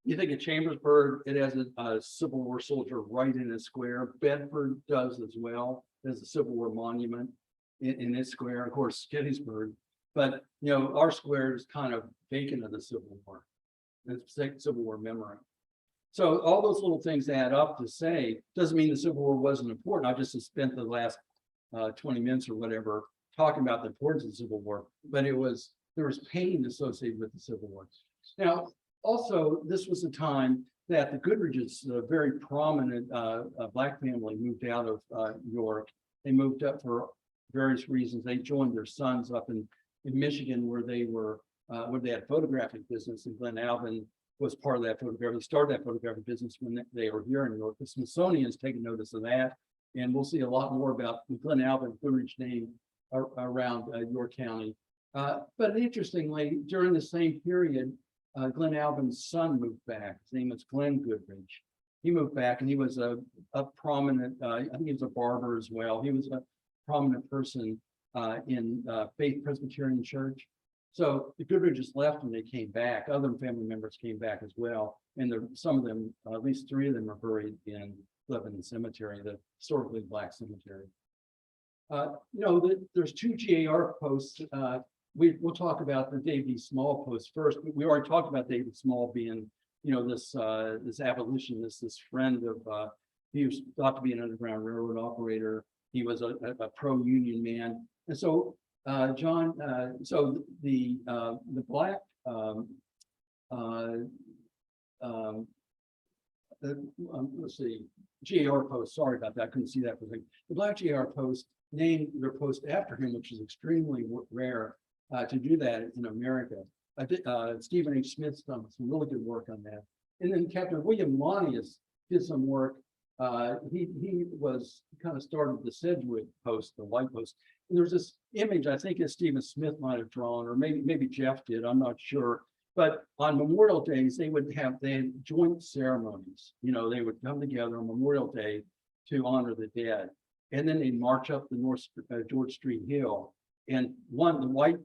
You think of Chambersburg, it has a Civil War soldier right in its square. Bedford does as well. There's a Civil War monument in its square. Of course, Gettysburg. But, you know, our square is kind of vacant of the Civil War. It's Civil War memory. So all those little things add up to say, doesn't mean the Civil War wasn't important. I just spent the last 20 minutes or whatever talking about the importance of the Civil War, but there was pain associated with the Civil War. Now, also, this was a time that the Goodriches, the very prominent Black family, moved out of York. They moved up for various reasons. They joined their sons up in Michigan, where they were, where they had a photographic business, and Glen Alvin was part of that photographic. They started that photographic business when they were here in York. The Smithsonian's taken notice of that, and we'll see a lot more about the Glen Alvin Goodrich name around York County. But interestingly, during the same period, Glen Alvin's son moved back. His name is Glenn Goodrich. He moved back, and he was a prominent, I think he was a barber as well. He was a prominent person in Faith Presbyterian Church. So the Goodriches left and they came back. Other family members came back as well. And some of them, at least 3 of them, are buried in Lebanon Cemetery, the historically Black cemetery. You know, there's 2 GAR posts. We'll talk about the David E. Small post first. We already talked about David Small being, you know, this abolitionist, this friend of, he was thought to be an Underground Railroad operator. He was a pro-union man. And so John, so the Black let's see, GAR post, sorry about that, I couldn't see that for a second. The Black GAR post named their post after him, which is extremely rare to do that in America. I did, Stephen H. Smith's done some really good work on that. And then Captain William Lanius did some work. He was kind of started the Sedgwick post, the white post. And there's this image I think Stephen Smith might have drawn, or maybe Jeff did, I'm not sure. But on Memorial Days, they had joint ceremonies. You know, they would come together on Memorial Day to honor the dead. And then they'd march up the North George Street Hill. And the white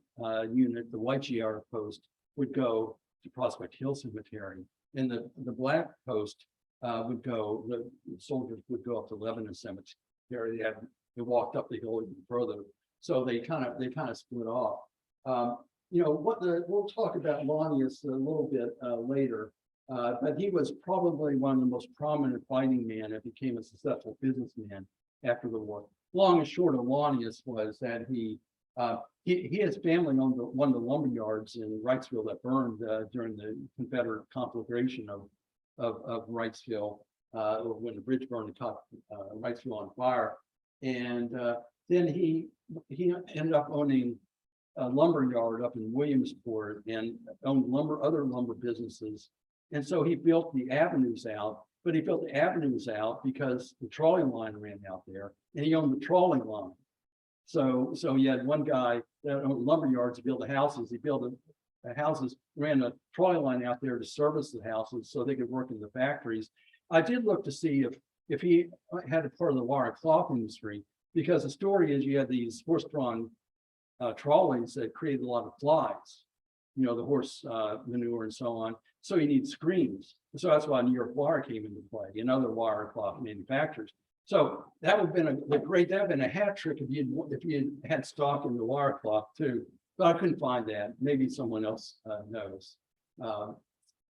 unit, the white GR post, would go to Prospect Hill Cemetery. And the black post would go, the soldiers would go up to Lebanon Cemetery. They walked up the hill even further. So they kind of split off. You know, we'll talk about Lanius a little bit later, but he was probably one of the most prominent fighting men and became a successful businessman after the war. Long and short of Lanius was that he his family owned one of the lumber yards in Wrightsville that burned during the Confederate conflagration of Wrightsville, when the bridge burned and caught Wrightsville on fire. And then he ended up owning a lumber yard up in Williamsport and owned other lumber businesses. And so he built the avenues out, but he built the avenues out because the trolley line ran out there, and he owned the trolley line. So he had one guy that owned lumber yards to build the houses. He built the houses, ran a trolley line out there to service the houses so they could work in the factories. I did look to see if he had a part of the wire cloth industry, because the story is you had these horse-drawn trolleys that created a lot of flies, you know, the horse manure and so on. So you need screens. So that's why New York Wire came into play and other wire cloth manufacturers. So that would have been a hat trick if you had stock in the wire cloth too. But I couldn't find that. Maybe someone else knows.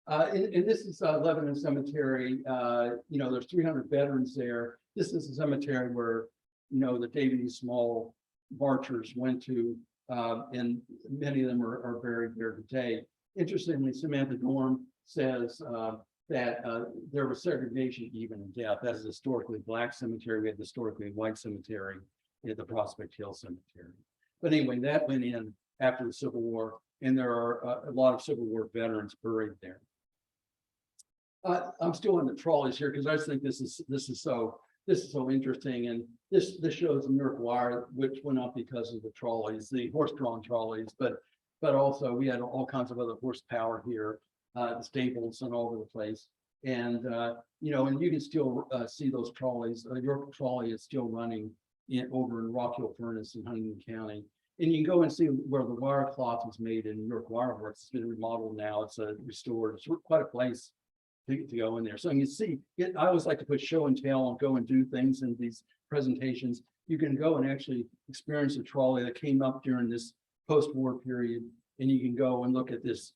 And this is Lebanon Cemetery. There's 300 veterans there. This is a cemetery where, the David E. Small marchers went to, and many of them are buried there today. Interestingly, Samantha Gorham says that there was segregation even in death. That's a historically black cemetery. We had the historically white cemetery. We had the Prospect Hill Cemetery. But anyway, that went in after the Civil War, and there are a lot of Civil War veterans buried there. I'm still in the trolleys here because I just think this is so interesting, and this shows the New York Wire, which went up because of the trolleys, the horse-drawn trolleys, but also we had all kinds of other horsepower here, the stables and all over the place, and and you can still see those trolleys. York trolley is still running over in Rock Hill Furnace in Huntington County, and you can go and see where the wire cloth was made in New York Wire Works. It's been remodeled now. It's restored. It's quite a place to go in there. So you see, I always like to put show and tell and go and do things in these presentations. You can go and actually experience a trolley that came up during this post-war period, and you can go and look at this,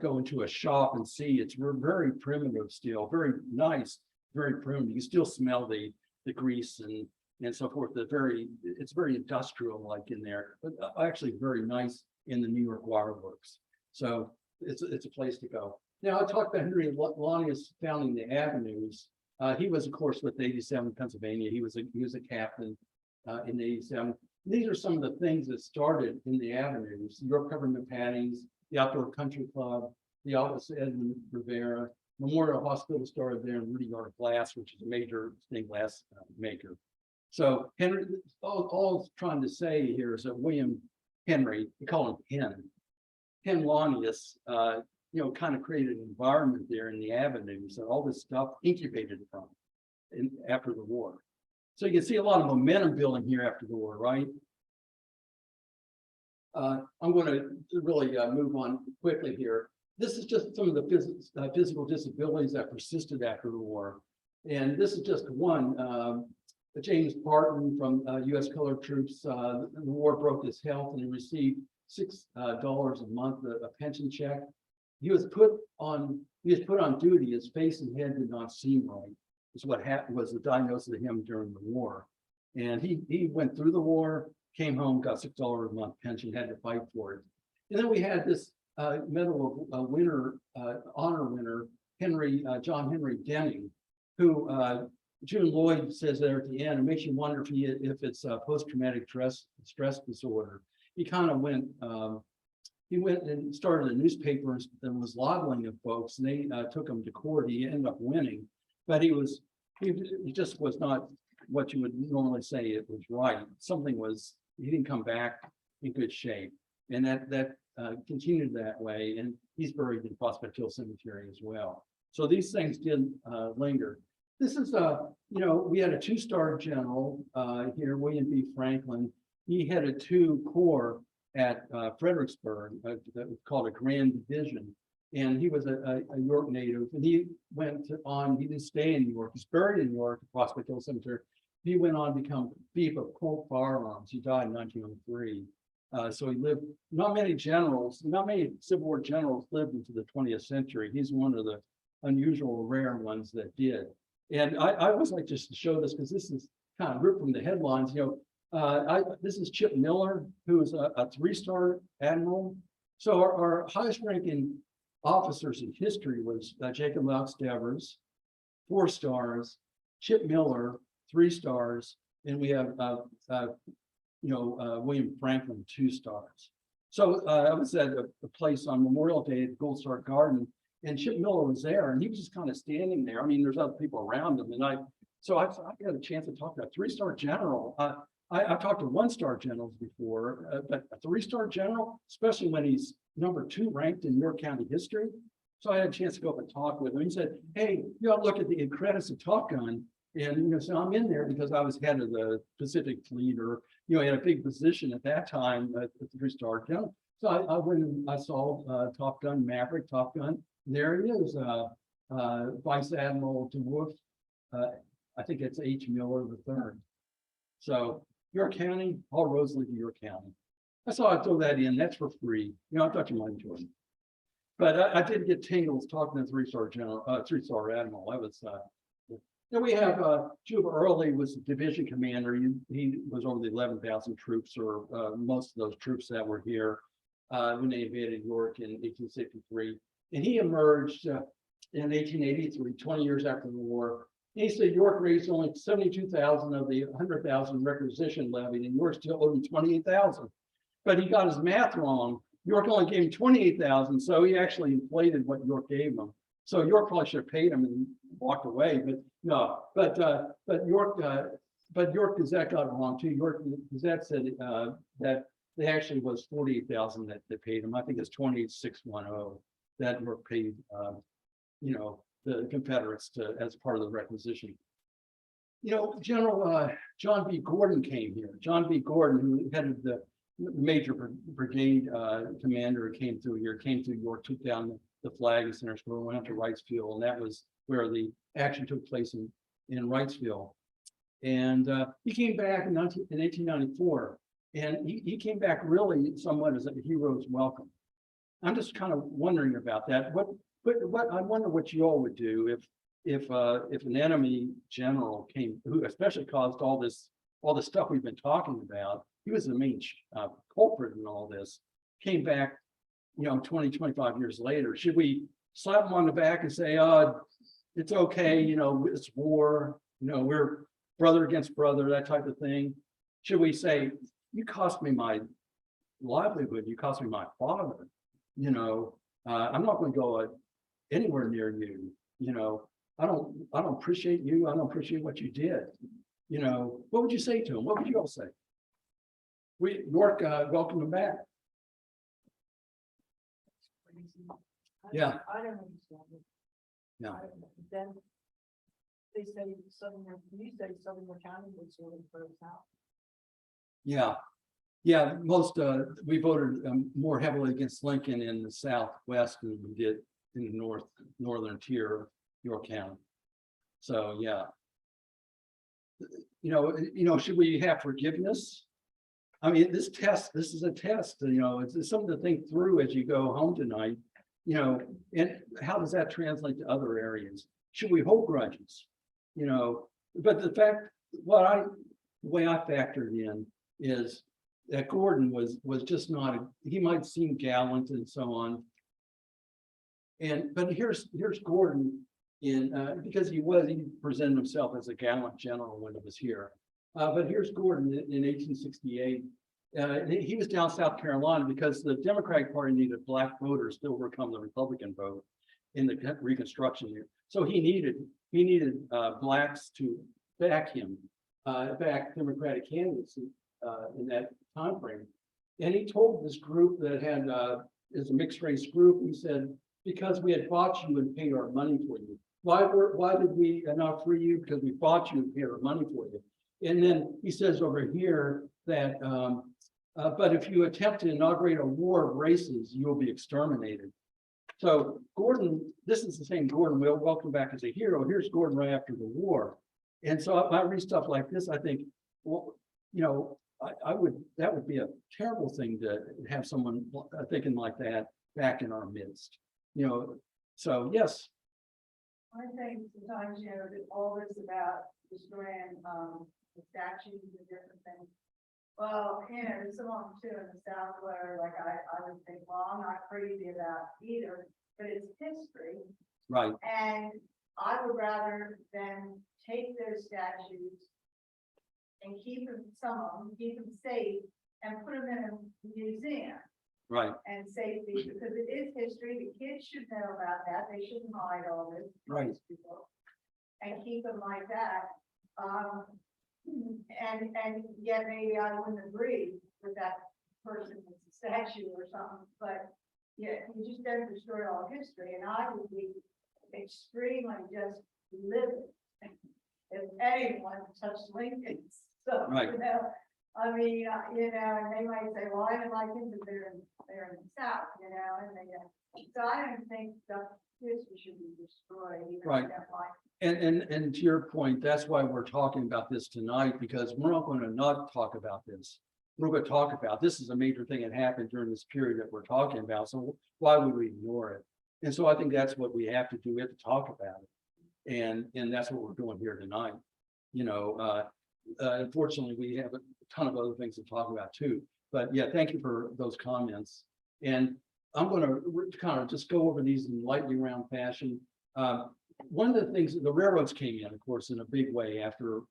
go into a shop and see. It's very primitive still, very nice, very primitive. You can still smell the grease and so forth. It's very industrial like in there, but actually very nice in the New York Wire Works. So it's a place to go. Now, I talked about Henry Lonnius founding the avenues. He was, of course, with 87 Pennsylvania. He was a captain in 87. These are some of the things that started in the avenues: York Government Patties, the Outdoor Country Club, the Office of Edmund Rivera, Memorial Hospital started there, and Rudy Yard Glass, which is a major stained glass maker. So Henry, all I'm trying to say here is that William Henry, we call him Hen Lonnius, kind of created an environment there in the avenues that all this stuff incubated from after the war. So you can see a lot of momentum building here after the war, right? I'm going to really move on quickly here. This is just some of the physical disabilities that persisted after the war. And this is just one. James Barton from U.S. Colored Troops, the war broke his health, and he received $6 a month, a pension check. He was put on duty. His face and head did not seem right. Is what happened, was the diagnosis of him during the war. And he went through the war, came home, got $6 a month pension, had to fight for it. And then we had this Medal of Winner, honor winner, John Henry Denning, who June Lloyd says there at the end, it makes you wonder if it's a post-traumatic stress disorder. He kind of went, he went and started a newspaper and was libeling of folks, and they took him to court. He ended up winning, but he just was not what you would normally say it was right. He didn't come back in good shape, and that continued that way, and he's buried in Prospect Hill Cemetery as well. So these things did linger. This is, we had a 2-star general here, William B. Franklin. He headed 2 corps at Fredericksburg that was called a Grand Division. And he was a York native, and he he didn't stay in New York. He's buried in New York, Prospect Hill Cemetery. He went on to become Chief of Colt Firearms. He died in 1903. So he lived, not many Civil War generals lived into the 20th century. He's one of the unusual, rare ones that did. And I always like just to show this because this is kind of ripped from the headlines. This is Chip Miller, who is a 3-star admiral. So our highest ranking officers in history was Jacob Loucks Devers, 4 stars, Chip Miller, 3 stars, and we have William Franklin, 2 stars. So I was at a place on Memorial Day at Gold Star Garden, and Chip Miller was there, and he was just kind of standing there. I mean, there's other people around him, and I got a chance to talk to a 3-star general. I've talked to 1-star generals before, but a 3-star general, especially when he's number 2 ranked in York County history. So I had a chance to go up and talk with him. He said, "Hey, you ought to look at the credits of Top Gun." And so I'm in there because I was head of the Pacific Fleet, or had a big position at that time at the 3-star general. So I went and I saw Top Gun Maverick, Top Gun. There he is, Vice Admiral DeWolf. I think it's H. Miller III. So York County, all roads lead to York County. I thought I'd throw that in. That's for free. I thought you might enjoy it. But I did get tingles talking to three-star general, three-star admiral. I was, then we have, Juba Early was the division commander. He was over the 11,000 troops, or most of those troops that were here when they invaded York in 1863. And he emerged in 1883, 20 years after the war. He said York raised only 72,000 of the 100,000 requisition levied, and York still owed him 28,000. But he got his math wrong. York only gave him 28,000, so he actually inflated what York gave him. So York probably should have paid him and walked away, but no. But York Gazette got it wrong too. York Gazette said that they actually was 48,000 that they paid him. I think it's 28,610 that York paid, you know, the Confederates as part of the requisition. You know, General John B. Gordon came here. John B. Gordon, who headed the major brigade commander, came through here, came through York, took down the flag in Center Square, went up to Wrightsville, and that was where the action took place in Wrightsville. And he came back in 1894, and he came back really somewhat as a hero's welcome. I'm just kind of wondering about that. What I wonder what you all would do if an enemy general came, who especially caused all this stuff we've been talking about. He was the main culprit in all this, came back, you know, 20, 25 years later. Should we slap him on the back and say, it's okay, you know, it's war, you know, we're brother against brother, that type of thing? Should we say, you cost me my livelihood, you cost me my father, you know, I'm not going to go anywhere near you, you know, I don't appreciate you, I don't appreciate what you did, you know? What would you say to him? What would you all say? York welcomed him back. Yeah. I don't understand it. Yeah. Then they say you say Southern County was really froze out. Yeah. Yeah, most we voted more heavily against Lincoln in the Southwest than we did in the northern tier of York County. So yeah. You know, should we have forgiveness? I mean, this is a test, you know, it's something to think through as you go home tonight, you know, and how does that translate to other areas? Should we hold grudges? You know, but the way I factored in is that Gordon was just not, he might seem gallant and so on. But here's Gordon because he presented himself as a gallant general when he was here. But here's Gordon in 1868. He was down South Carolina because the Democratic Party needed black voters to overcome the Republican vote in the Reconstruction year. So he needed blacks to back him, back Democratic candidates in that time frame. And he told this group that had is a mixed race group. He said, because we had bought you and paid our money for you. Why did we not free you? Because we bought you and paid our money for you. And then he says over here that, but if you attempt to inaugurate a war of races, you will be exterminated. So Gordon, this is the same Gordon, we'll welcome back as a hero. Here's Gordon right after the war. And so if I read stuff like this, I think, well, you know, that would be a terrible thing to have someone thinking like that back in our midst, you know. So yes. I think sometimes, you know, that all this about destroying the statues and different things. Well, you know, there's someone too in the South where, like, I would think, well, I'm not crazy about either, but it's history. Right. And I would rather than take those statues and keep them, some of them, keep them safe and put them in a museum. Right. And safety, because it is history. The kids should know about that. They shouldn't hide all this. Right. People, and keep them like that. And yet maybe I wouldn't agree with that person with the statue or something, but yeah, you just don't destroy all history. And I would be extremely just livid if anyone touched Lincoln. So, right. You know, I mean, you know, and they might say, well, I didn't like him because they're in the South, you know, and they, so I don't think stuff history should be destroyed. Even right. And to your point, that's why we're talking about this tonight, because we're not going to not talk about this. we're going to talk about. This is a major thing that happened during this period that we're talking about. So why would we ignore it? And so I think that's what we have to do. We have to talk about it. And that's what we're doing here tonight. You know, unfortunately, we have a ton of other things to talk about too. But yeah, thank you for those comments. And I'm going to kind of just go over these in lightly round fashion. One of the things, the railroads came in, of course, in a big way after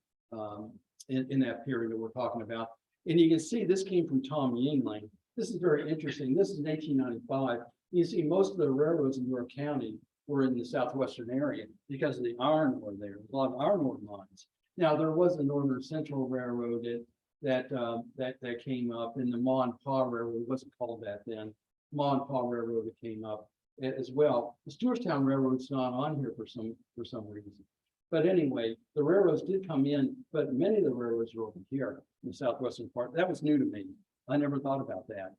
in that period that we're talking about. And you can see this came from Tom Yingling. This is very interesting. This is in 1895. You see most of the railroads in York County were in the southwestern area because of the iron ore there, a lot of iron ore mines. Now there was a Northern Central Railroad that came up, in the Ma and Pa Railroad. It wasn't called that then. Ma and Pa Railroad that came up as well. The Stewartstown Railroad's not on here for some reason. But anyway, the railroads did come in, but many of the railroads are over here in the southwestern part. That was new to me. I never thought about that.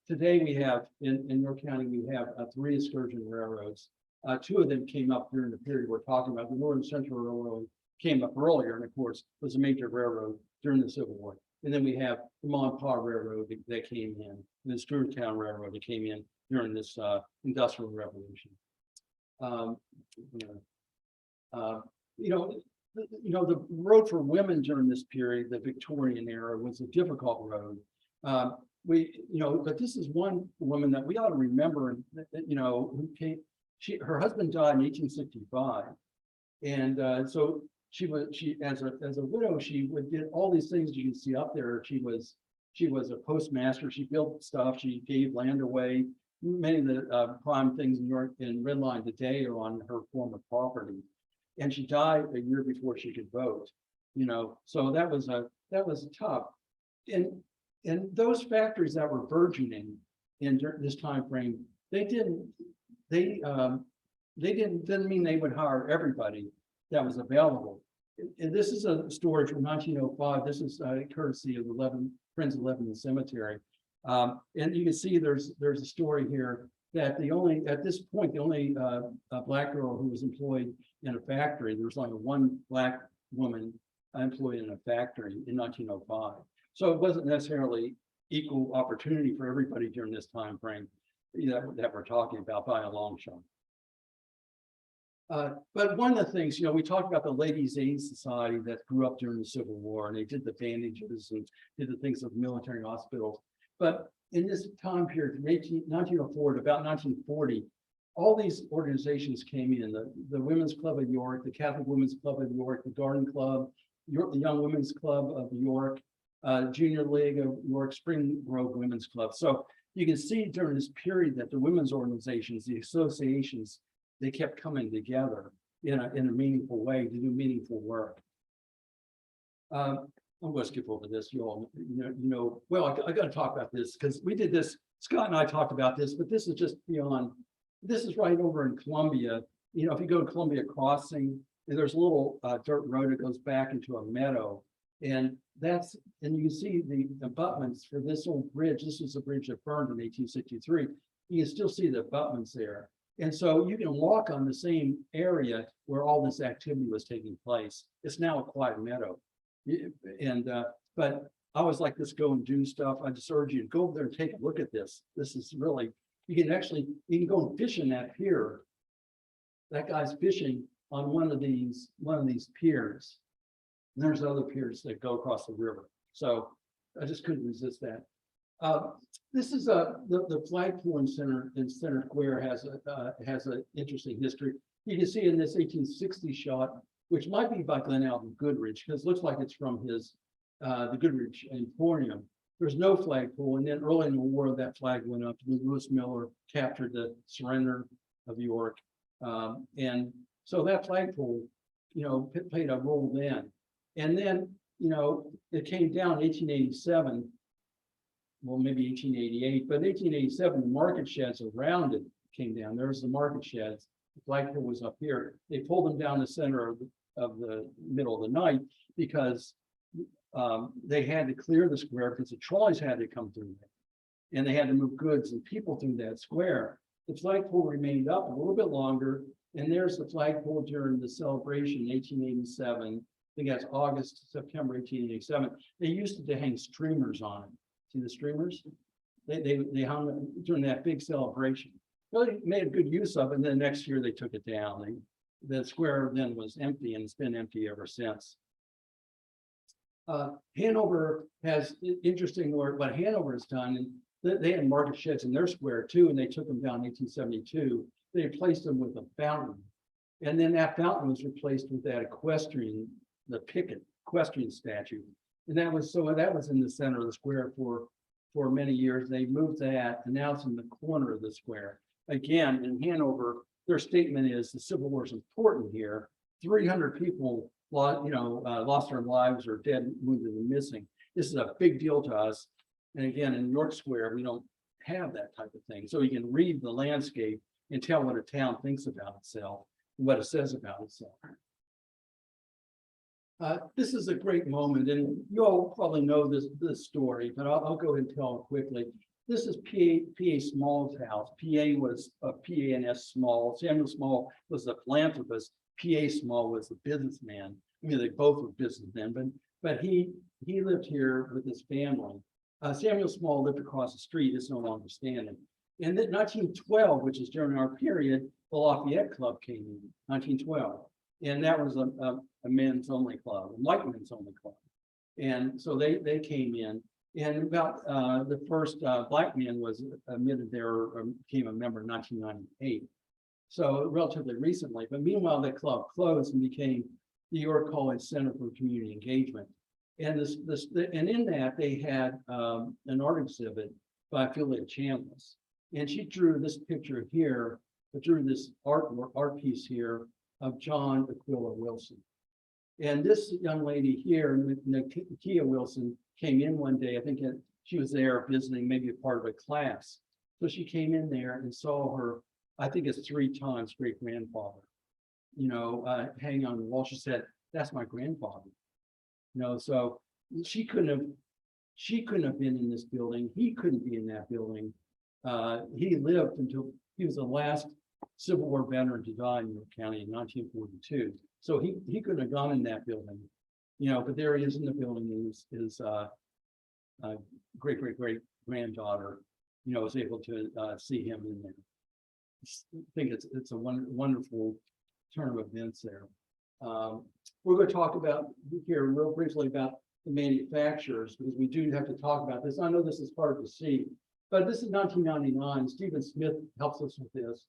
Today we have, in York County, we have 3 excursion railroads. 2 of them came up during the period we're talking about. The Northern Central Railroad came up earlier, and of course, was a major railroad during the Civil War. And then we have the Ma and Pa Railroad that came in, and the Stewartstown Railroad that came in during this Industrial Revolution. The road for women during this period, the Victorian era, was a difficult road. But this is one woman that we ought to remember, who came, her husband died in 1865. And so she as a widow, she would get all these things you can see up there. She was a postmaster. She built stuff. She gave land away. Many of the prime things in York and Red Line today are on her former property. And she died a year before she could vote. So that was tough. And those factories that were burgeoning in this time frame, didn't mean they would hire everybody that was available. And this is a story from 1905. This is courtesy of Friends of Lebanon Cemetery. And you can see there's a story here that at this point, the only black girl who was employed in a factory, there was only one black woman employed in a factory in 1905. So it wasn't necessarily equal opportunity for everybody during this time frame that we're talking about by a long shot. But one of the things, we talked about the Ladies' Aid Society that grew up during the Civil War, and they did the bandages and did the things of military hospitals. But in this time period, from 1904 to about 1940, all these organizations came in, the Women's Club of York, the Catholic Women's Club of York, the Garden Club, the Young Women's Club of York, Junior League of York, Spring Grove Women's Club. So you can see during this period that the women's organizations, the associations, they kept coming together in a meaningful way to do meaningful work. I'm going to skip over this. You all, well, I got to talk about this because we did this. Scott and I talked about this, but this is just beyond. This is right over in Columbia. If you go to Columbia Crossing, there's a little dirt road that goes back into a meadow, and you can see the abutments for this old bridge. This was a bridge that burned in 1863. You can still see the abutments there. And so you can walk on the same area where all this activity was taking place. It's now a quiet meadow. But I always like this go and do stuff. I just urge you to go over there and take a look at this. This is really, you can go and fish in that pier. That guy's fishing on one of these piers. And there's other piers that go across the river. So I just couldn't resist that. This is the flagpole in Center Square has an interesting history. You can see in this 1860 shot, which might be by Glenn Alvin Goodrich, because it looks like it's from his the Goodrich Emporium. There's no flagpole, and then early in the war, that flag went up. Lewis Miller captured the surrender of York, and so that flagpole, played a role then. And then, it came down in 1887. Well, maybe 1888, but in 1887, the market sheds around it came down. There's the market sheds. The flagpole was up here. They pulled them down the center of the middle of the night because they had to clear the square because the trolleys had to come through there. And they had to move goods and people through that square. The flagpole remained up a little bit longer. And there's the flagpole during the celebration in 1887. think that's August, September 1887. They used to hang streamers on it. See the streamers? They hung it during that big celebration. Really made a good use of it. And then next year they took it down. The square then was empty and it's been empty ever since. Hanover has interesting work. What Hanover has done, and they had market sheds in their square too, and they took them down in 1872. They replaced them with a fountain. And then that fountain was replaced with that equestrian, the picket equestrian statue. And that was in the center of the square for many years. They moved that, and now it's in the corner of the square. Again, in Hanover, their statement is the Civil War is important here. 300 people lost their lives or dead, wounded, and missing. This is a big deal to us. And again, in York Square, we don't have that type of thing. So you can read the landscape and tell what a town thinks about itself and what it says about itself. This is a great moment, and you all probably know this story, but I'll go ahead and tell it quickly. This is P.A. Small's house. P.A. was P.A.N.S. Small. Samuel Small was the philanthropist. P.A. Small was the businessman. I mean, they both were businessmen, but he lived here with his family. Samuel Small lived across the street. It's no longer standing. In 1912, which is during our period, the Lafayette Club came in 1912. And that was a men's only club, a white men's only club. And so they came in. And about the first black man was admitted there or became a member in 1998. So relatively recently. But meanwhile, the club closed and became the York College Center for Community Engagement. And and in that they had an art exhibit by Phyical Chambliss. And she drew this picture here, drew this art piece here of John Aquila Wilson. And this young lady here, Nakia Wilson, came in one day. I think she was there visiting, maybe a part of a class. So she came in there and saw her, I think it's 3 times great grandfather, hanging on the wall. She said, "That's my grandfather." So she couldn't have been in this building. He couldn't be in that building. He lived until he was the last Civil War veteran to die in York County in 1942. So he couldn't have gone in that building, but there he is in the building. His great granddaughter, was able to see him in there. I think it's a wonderful turn of events there. We're going to talk about here real briefly about the manufacturers, because we do have to talk about this. I know this is hard to see, but this is 1999. Stephen Smith helps us with this.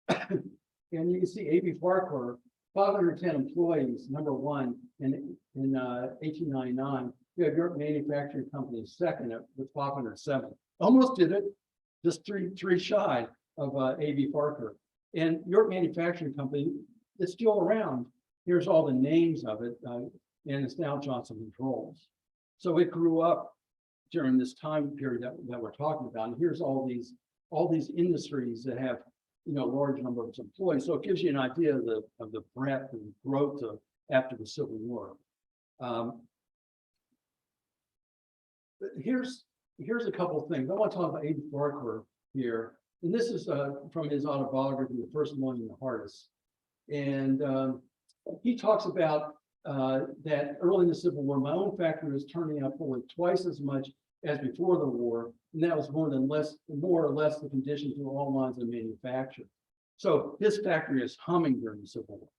And you can see A.B. Phyical, 510 employees, #1 in 1899. You have York Manufacturing Company second with 507. Almost did it, just three shy of A.B. Phyical. And York Manufacturing Company is still around. Here's all the names of it, and it's now Johnson Controls. So it grew up during this time period that we're talking about. And here's all these industries that have large number of employees. So it gives you an idea of the breadth and growth after the Civil War. Here's a couple of things. I want to talk about A.B. Phyical here. And this is from his autobiography, The First One in the Hardest. And he talks about that early in the Civil War, my own factory was turning out fully twice as much as before the war, and that was more or less the condition for all lines of manufacture. So his factory is humming during the Civil War.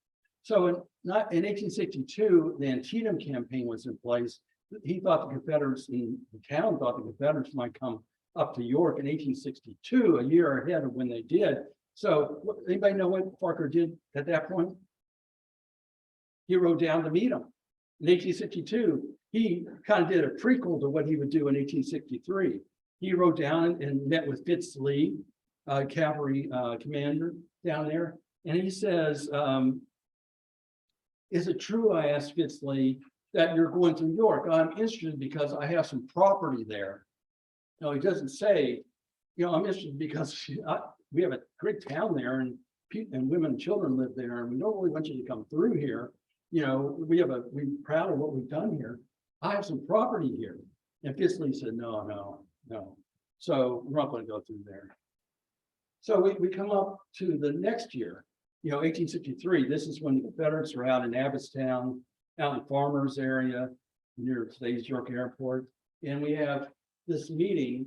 So in 1862, the Antietam campaign was in place. He thought the Confederates in the town thought the Confederates might come up to York in 1862, a year ahead of when they did. So anybody know what Phyical did at that point? He rode down to meet them. In 1862, he kind of did a prequel to what he would do in 1863. He rode down and met with Fitz Lee, cavalry commander down there. And he says, "Is it true," I asked Fitz Lee, "that you're going to York? I'm interested because I have some property there." No, he doesn't say, "I'm interested because we have a great town there and women and children live there, and we don't really want you to come through here. We're proud of what we've done here. I have some property here." And Fitz Lee said, no. So we're not going to go through there. So we come up to the next year, 1863. This is when the Confederates are out in Abbottstown. out in Farmers area near today's York Airport. And we have this meeting,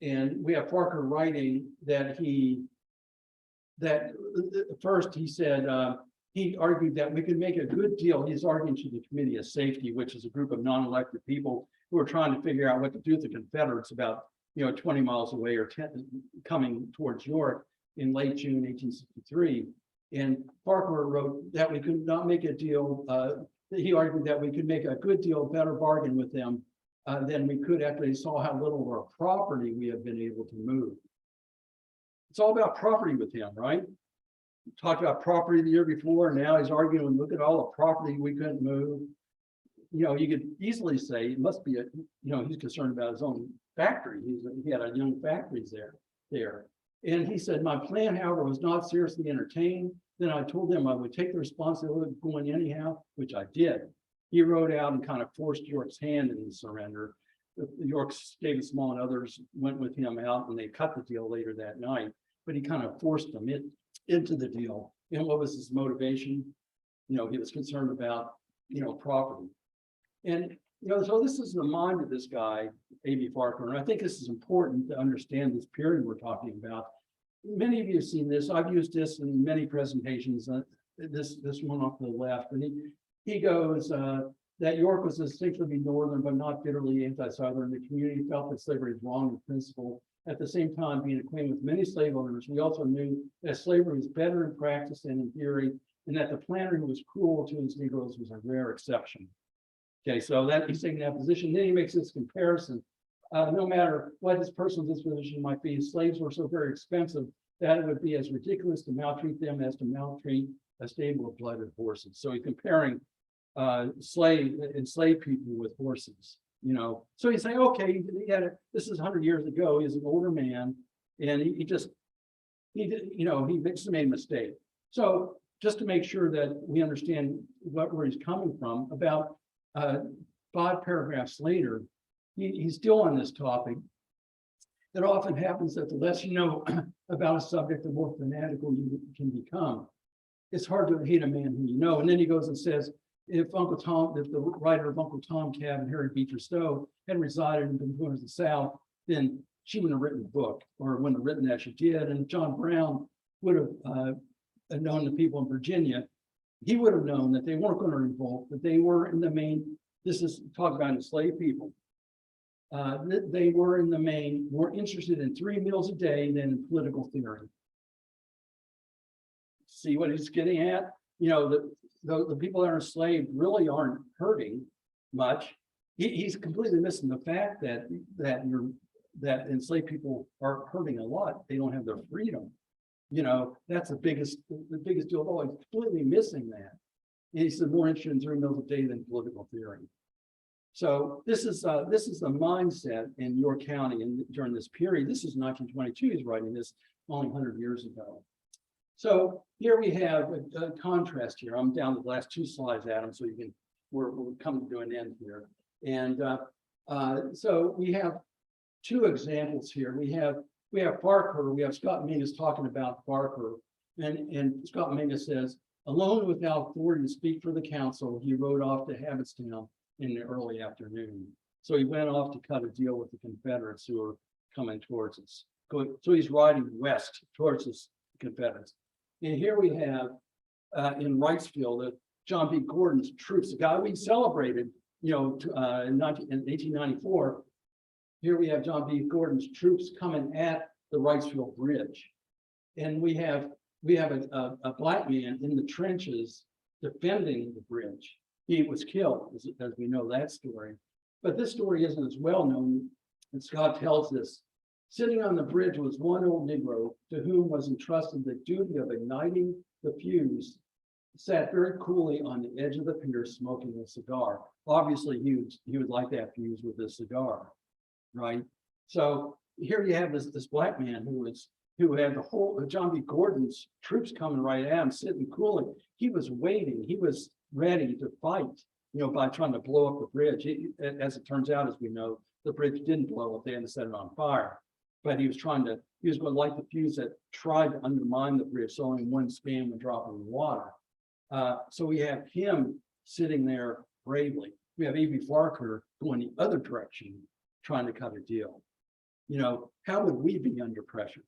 and we have Parker writing that first he said, he argued that we could make a good deal. He's arguing to the Committee of Safety, which is a group of non-elected people who are trying to figure out what to do with the Confederates about 20 miles away or 10, coming towards York in late June 1863. And Parker wrote that we could not make a deal. He argued that we could make a good deal, better bargain with them than we could after they saw how little of our property we have been able to move. It's all about property with him, right? Talked about property the year before, and now he's arguing, look at all the property we couldn't move. You could easily say it must be he's concerned about his own factory. He had a young factories there. And he said, my plan, however, was not seriously entertained. Then I told them I would take the responsibility of going anyhow, which I did. He wrote out and kind of forced York's hand in the surrender. York's, David Small and others went with him out, and they cut the deal later that night. But he kind of forced them into the deal. And what was his motivation? He was concerned about property. And so this is the mind of this guy, A.B. Parker. And I think this is important to understand this period we're talking about. Many of you have seen this. I've used this in many presentations. This one off to the left, and he goes that York was distinctly northern, but not bitterly anti-southern. The community felt that slavery was wrong in principle. At the same time, being acquainted with many slave owners, we also knew that slavery was better in practice than in theory, and that the planter who was cruel to his Negroes was a rare exception. Okay, so that he's taking that position. Then he makes this comparison. No matter what his personal disposition might be, slaves were so very expensive that it would be as ridiculous to maltreat them as to maltreat a stable of blooded horses. So he's comparing enslaved people with horses. So he's saying, okay, this is 100 years ago. He's an older man, and he made a mistake. So just to make sure that we understand where he's coming from, about 5 paragraphs later, he's still on this topic. It often happens that the less you know about a subject, the more fanatical you can become. It's hard to hate a man who you know. And then he goes and says, if the writer of Uncle Tom Cab and Harry Beecher Stowe had resided in the South, then she wouldn't have written the book, or wouldn't have written as she did. And John Brown would have known the people in Virginia. He would have known that they weren't going to revolt, that they were in the main, this is talking about enslaved people. They were in the main more interested in 3 meals a day than in political theory. See what he's getting at? The people that are enslaved really aren't hurting much. He's completely missing the fact that enslaved people are hurting a lot. They don't have their freedom. That's the biggest deal of all. He's completely missing that. And he said more interested in 3 meals a day than political theory. So this is the mindset in York County and during this period. This is 1922. He's writing this only 100 years ago. So here we have a contrast here. I'm down to the last 2 slides, Adam, so we're coming to an end here. And so we have 2 examples here. We have Parker. We have Scott Mingus talking about Parker, and Scott Mingus says, alone without authority to speak for the council, he rode off to Habitstown in the early afternoon. So he went off to cut a deal with the Confederates who were coming towards us. So he's riding west towards the Confederates. And here we have in Wrightsville, John B. Gordon's troops, the guy we celebrated, in 1894. Here we have John B. Gordon's troops coming at the Wrightsville Bridge. And we have a black man in the trenches defending the bridge. He was killed, as we know that story. But this story isn't as well known, and Scott tells this. Sitting on the bridge was one old Negro to whom was entrusted the duty of igniting the fuse, sat very coolly on the edge of the pier smoking a cigar. Obviously, he would light that fuse with a cigar, right? So here you have this black man who had the whole John B. Gordon's troops coming right at him, sitting coolly. He was waiting. He was ready to fight, by trying to blow up the bridge. As it turns out, as we know, the bridge didn't blow up. They had to set it on fire. But he was going to light the fuse that tried to undermine the bridge, so only one span would drop in the water. So we have him sitting there bravely. We have A.B. Farquhar going the other direction, trying to cut a deal. You know, how would we be under pressure?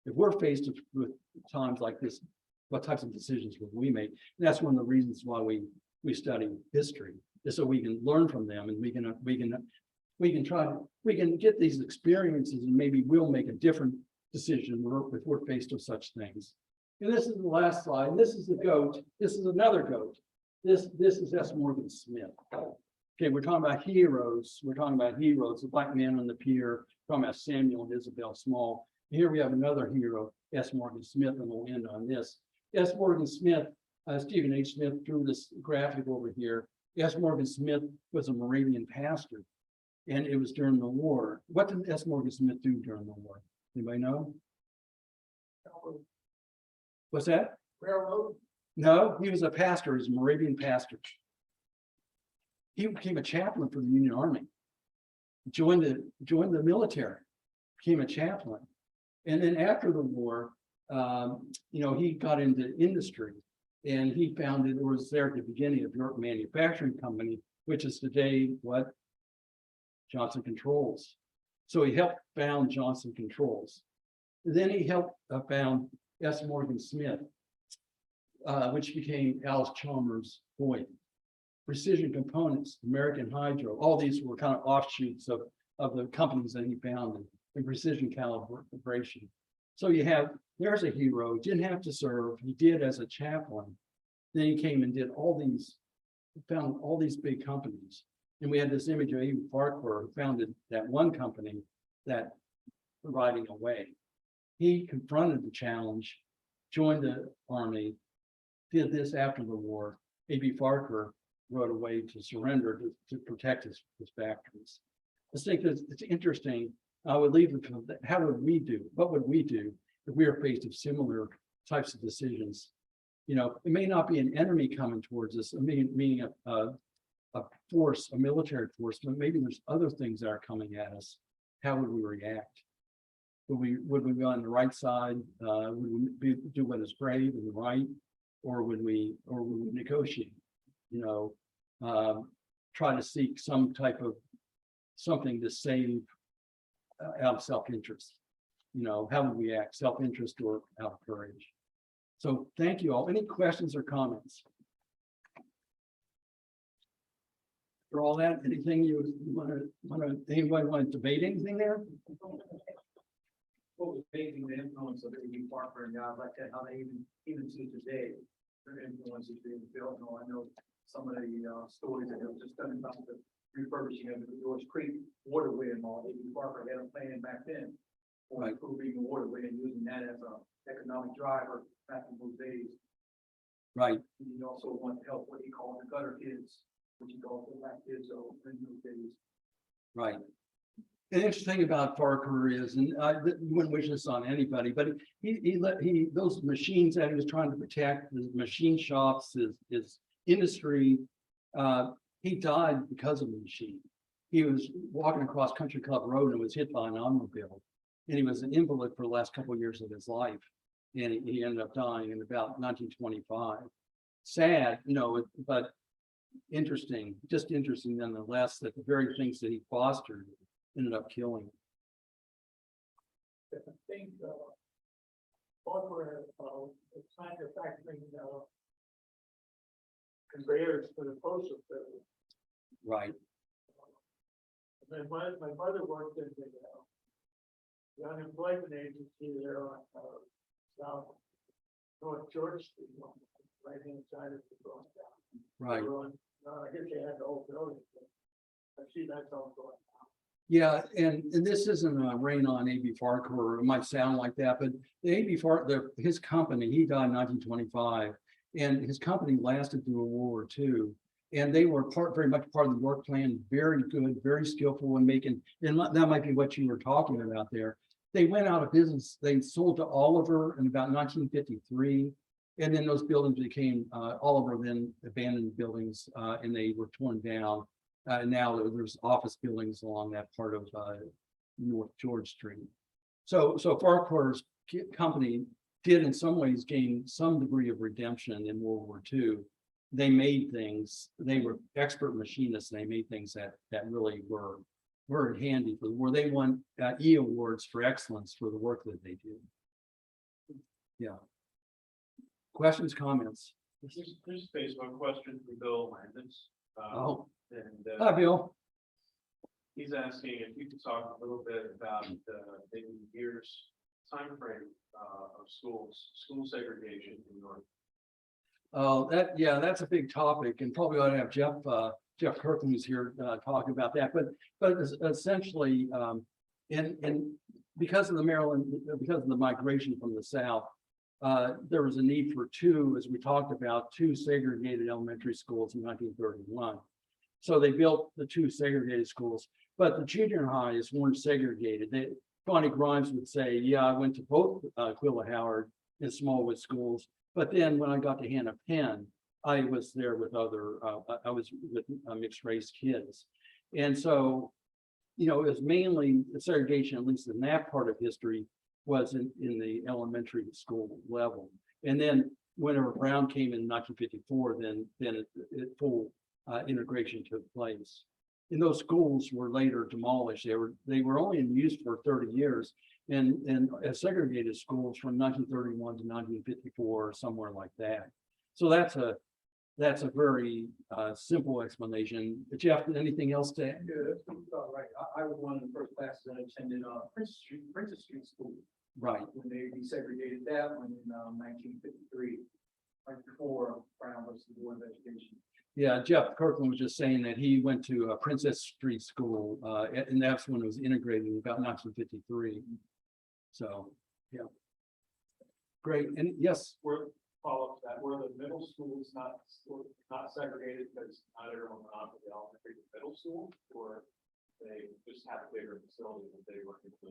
If we're faced with times like this, what types of decisions would we make? And that's one of the reasons why we study history, is so we can learn from them, and we can get these experiences, and maybe we'll make a different decision if we're faced with such things. And this is the last slide, and this is the goat. This is another goat. This is S. Morgan Smith. Okay, we're talking about heroes. We're talking about heroes, the black man on the pier, talking about Samuel and Isabel Small. Here we have another hero, S. Morgan Smith, and we'll end on this. S. Morgan Smith, Stephen H. Smith drew this graphic over here. S. Morgan Smith was a Moravian pastor, and it was during the war. What did S. Morgan Smith do during the war? Anybody know? What's that? Railroad. No, he was a pastor, he was a Moravian pastor. He became a chaplain for the Union Army. Joined the military, became a chaplain. And then after the war, he got into industry, and he founded, or was there at the beginning of York Manufacturing Company, which is today what? Johnson Controls. So he helped found Johnson Controls. Then he helped found S. Morgan Smith, which became Alice Chalmers Boyd. Precision Components, American Hydro, all these were kind of offshoots of the companies that he founded, and Precision Calibration. So there's a hero, didn't have to serve, he did as a chaplain. Then he came and did found all these big companies. And we had this image of A.B. Farquhar, who founded that one company that riding away. He confronted the challenge, joined the army, did this after the war. A.B. Farquhar rode away to surrender to protect his factories. I think that it's interesting. I would leave it to how would we do? What would we do if we are faced with similar types of decisions? You know, it may not be an enemy coming towards us, meaning a force, a military force, but maybe there's other things that are coming at us. How would we react? Would we go on the right side? Would we do what is brave and right, or would we negotiate? Try to seek some type of something to save out of self-interest. How would we act? Self-interest or out of courage? So thank you all. Any questions or comments? For all that, anything you anybody want to debate anything there? What was debating the influence of A.B. Farquhar and guys like that, how they even to today, their influence is being built. I know some of the stories that have just done about the refurbishing of the George Creek waterway and all. A.B. Farquhar had a plan back then for improving the waterway and using that as an economic driver back in those days. Right. And he also wanted to help what he called the gutter kids, which he called the black kids in those days. Right. The interesting thing about Farquhar is, and I wouldn't wish this on anybody, but he those machines that he was trying to protect, the machine shops, his industry, he died because of the machine. He was walking across Country Club Road and was hit by an automobile, and he was an invalid for the last couple of years of his life, and he ended up dying in about 1925. Sad, but interesting, just interesting nonetheless, that the very things that he fostered ended up killing. I think Farquhar was manufacturing conveyors for the postal service. Right. And my mother worked in the unemployment agency there on South North George Street, on the right hand side of the road. Right. I guess they had the whole building, but I see that's all going on. Yeah, and this isn't a rain on A.B. Farquhar. It might sound like that, but the A.B. Farquhar, his company, he died in 1925, and his company lasted through World War II. And they were very much part of the York plan, very good, very skillful in making, and that might be what you were talking about there. They went out of business. They sold to Oliver in about 1953. And then those buildings became, Oliver then abandoned buildings and they were torn down. And now there's office buildings along that part of North George Street. So Farquhar's company did in some ways gain some degree of redemption in World War II they made things, they were expert machinists, and they made things that really were handy for, where they won E awards for excellence for the work that they do. Yeah. Questions, comments? There's space, one question for Bill Landis. Oh, And hi, Bill. he's asking if you could talk a little bit about maybe years timeframe of school segregation in North. Oh, yeah, that's a big topic, and probably ought to have Jeff Kirkland who's here talk about that. But essentially, and because of the Maryland, because of the migration from the South, there was a need for two, as we talked about, two segregated elementary schools in 1931. So they built the two segregated schools, but the junior highs weren't segregated. Bonnie Grimes would say, yeah, I went to both Quilla Howard and Smallwood schools, but then when I got to Hannah-Penn, I was there with I was with mixed race kids. And so, you know, it was mainly the segregation, at least in that part of history, was in the elementary school level. And then whenever Brown came in 1954, then full integration took place. And those schools were later demolished. They were only in use for 30 years, and as segregated schools from 1931 to 1954, somewhere like that. So that's a very simple explanation. Jeff, anything else to add? Yeah, that's about right. I was one of the first classes that attended Princess Street School. Right. When they desegregated that one in 1953, right before Brown was the Board of Education. Yeah, Jeff Kirkland was just saying that he went to Princess Street School, and that's when it was integrated in about 1953. So, yeah. Great, and yes. We're follow up to that, were the middle schools not segregated because not everyone went on to the elementary to middle school, or they just had a bigger facility that they were able to.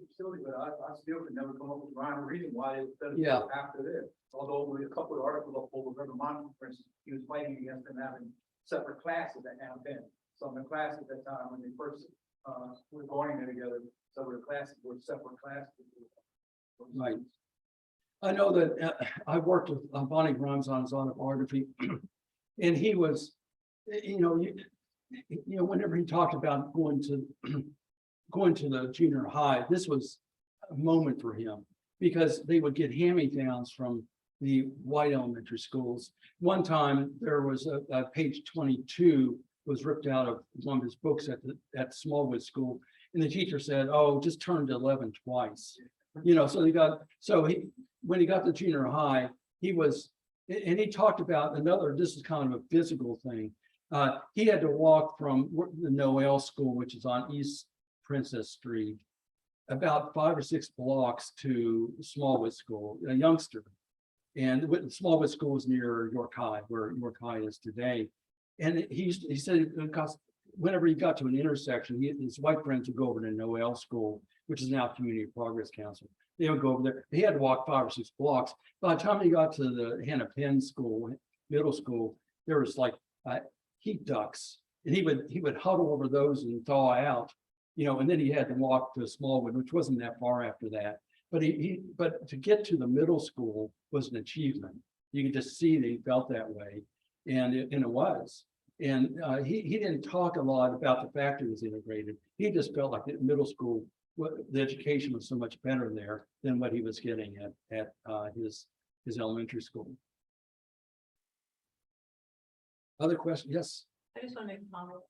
Facility, but I still could never come up with a rhyme or reason why it was Yeah. after this. Although with a couple of articles up over Reverend Monty, for instance, he was fighting against them having separate classes at Hannah-Penn. So in the class at that time, when they first were going there together, so the classes were separate classes. Right. I know that I worked with Bonnie Grimes on his autobiography, and he was, you know, whenever he talked about going to the junior high, this was a moment for him because they would get hand-me-downs from the white elementary schools. One time there was a page 22 was ripped out of one of his books at Smallwood School, and the teacher said, "Oh, just turn to 11 twice." You know, when he got to junior high, and he talked about this is kind of a physical thing. He had to walk from the Noel School, which is on East Princess Street, about 5 or 6 blocks to Smallwood School, a youngster. And Smallwood School is near York High, where York High is today. And he said, because whenever he got to an intersection, his white friends would go over to Noel School, which is now Community Progress Council. They would go over there. He had to walk 5 or 6 blocks. By the time he got to the Hannah-Penn School, middle school, there was like heat ducts, and he would huddle over those and thaw out, you know. And then he had to walk to Smallwood, which wasn't that far after that. But to get to the middle school was an achievement. You could just see that he felt that way, and it was. And he didn't talk a lot about the fact it was integrated. He just felt like the middle school, the education was so much better there than what he was getting at his elementary school. Other questions? Yes. I just want to make a comment.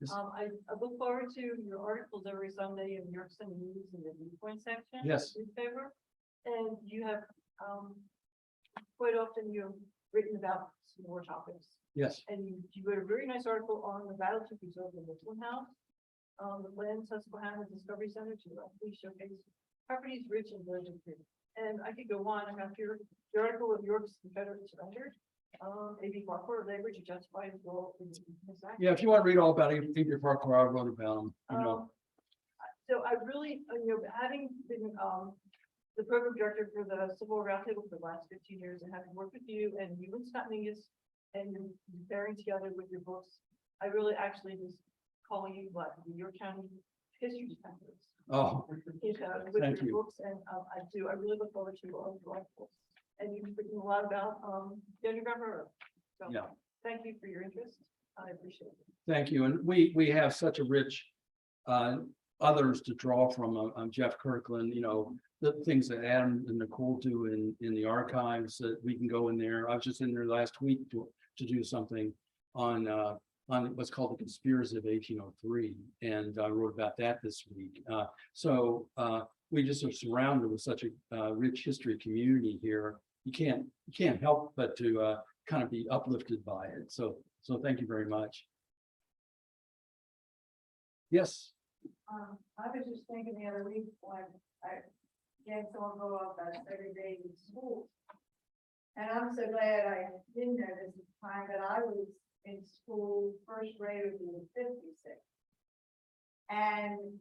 Yes. I look forward to your articles every Sunday in New York City News in the viewpoint section. Yes. Newspaper, and you have quite often you've written about some more topics. Yes. And you wrote a very nice article on the battle to preserve the Richland House, the land Susquehanna Discovery Center to please showcase properties rich in virgin food. And I could go on. I have here the article of York's Confederate surrender. A.B. Farquhar labor to justify his role in his act. Yeah, if you want to read all about it, A.B. Farquhar, I wrote about him. You know. So I really, having been the program director for the Civil Roundtable for the last 15 years, and having worked with you and Scott Mingus, and you're bearing together with your books, I really actually was calling you the York County history defenders. Oh, With thank your you. books, and I really look forward to all your articles. and you've written a lot about, the underground railroad. So, Yeah. thank you for your interest. I appreciate it. Thank you. And we have such a rich others to draw from. I'm Jeff Kirkland, you know, the things that Adam and Nicole do in the archives that we can go in there. I was just in there last week to do something on what's called the conspiracy of 1803. And I wrote about that this week. So we just are surrounded with such a rich history community here. You can't help but to kind of be uplifted by it. So thank you very much. Yes. I was just thinking the other week when I again someone go off that every day in school. And I'm so glad I didn't know this at the time, that I was in school, first grade would be 56. And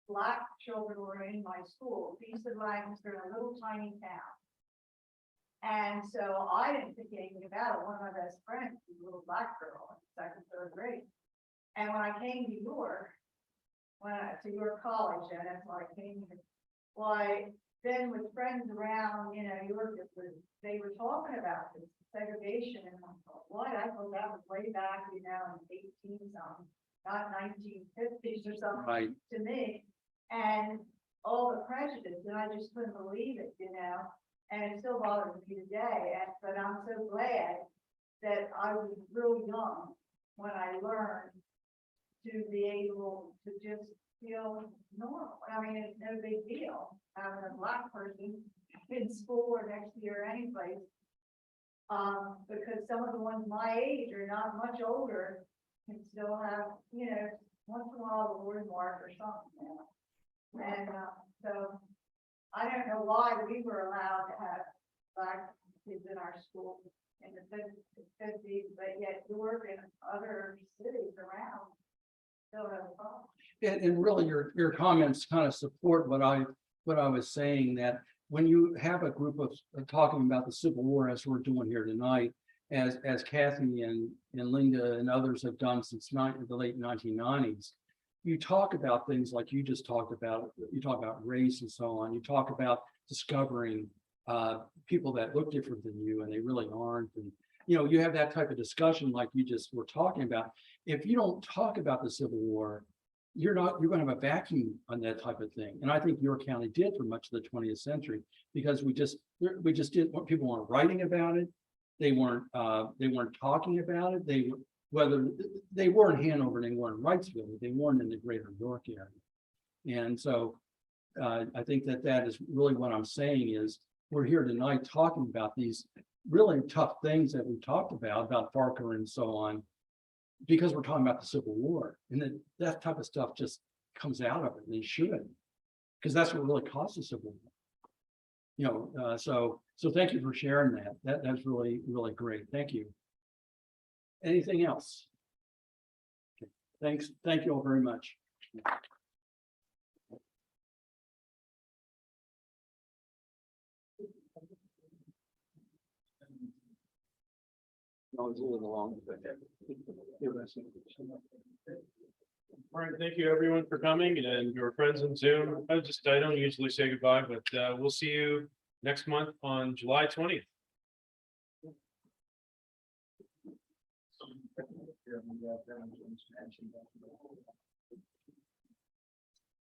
Black children were in my school. East of Lancaster, in a little tiny town. And so I didn't think anything about it. One of my best friends was a little Black girl in second, third grade. And when I came to York, to York College, and that's why I came here. Well, then with friends around, you know, York, they were talking about this segregation, and I thought, what? I thought that was way back, you know, in 18 something, not 1950s or something Right. to me. And all the prejudice, and I just couldn't believe it, you know, and it still bothers me today. But I'm so glad that I was real young when I learned to be able to just feel normal. I mean, it's no big deal having a Black person in school or next year or anyplace. Because some of the ones my age are not much older can still have, you know, once in a while the word mark or something. You know? And so I don't know why we were allowed to have Black kids in our school in the 50s, but yet York and other cities around still have a problem. And really your comments kind of support what I was saying, that when you have a group of talking about the Civil War, as we're doing here tonight, as Kathy and Linda and others have done since the late 1990s, you talk about things like you just talked about. You talk about race and so on. You talk about discovering people that look different than you, and they really aren't. And you know, you have that type of discussion like you just were talking about. If you don't talk about the Civil War, you're going to have a vacuum on that type of thing. And I think York County did for much of the 20th century, because we just did what people weren't writing about it. They weren't talking about it. Whether they were in Hanover and they were in Wrightsville, they weren't in the greater York area. And so I think that is really what I'm saying is we're here tonight talking about these really tough things that we talked about Phyical and so on, because we're talking about the Civil War, and that type of stuff just comes out of it, and it should, because that's what really caused the Civil War. You know, so thank you for sharing that. That's really, really great. Thank you. Anything else? Okay. Thanks. Thank you all very much. No, it's a little long. All right, thank you everyone for coming, and your friends in Zoom. I don't usually say goodbye, but we'll see you next month on July 20th.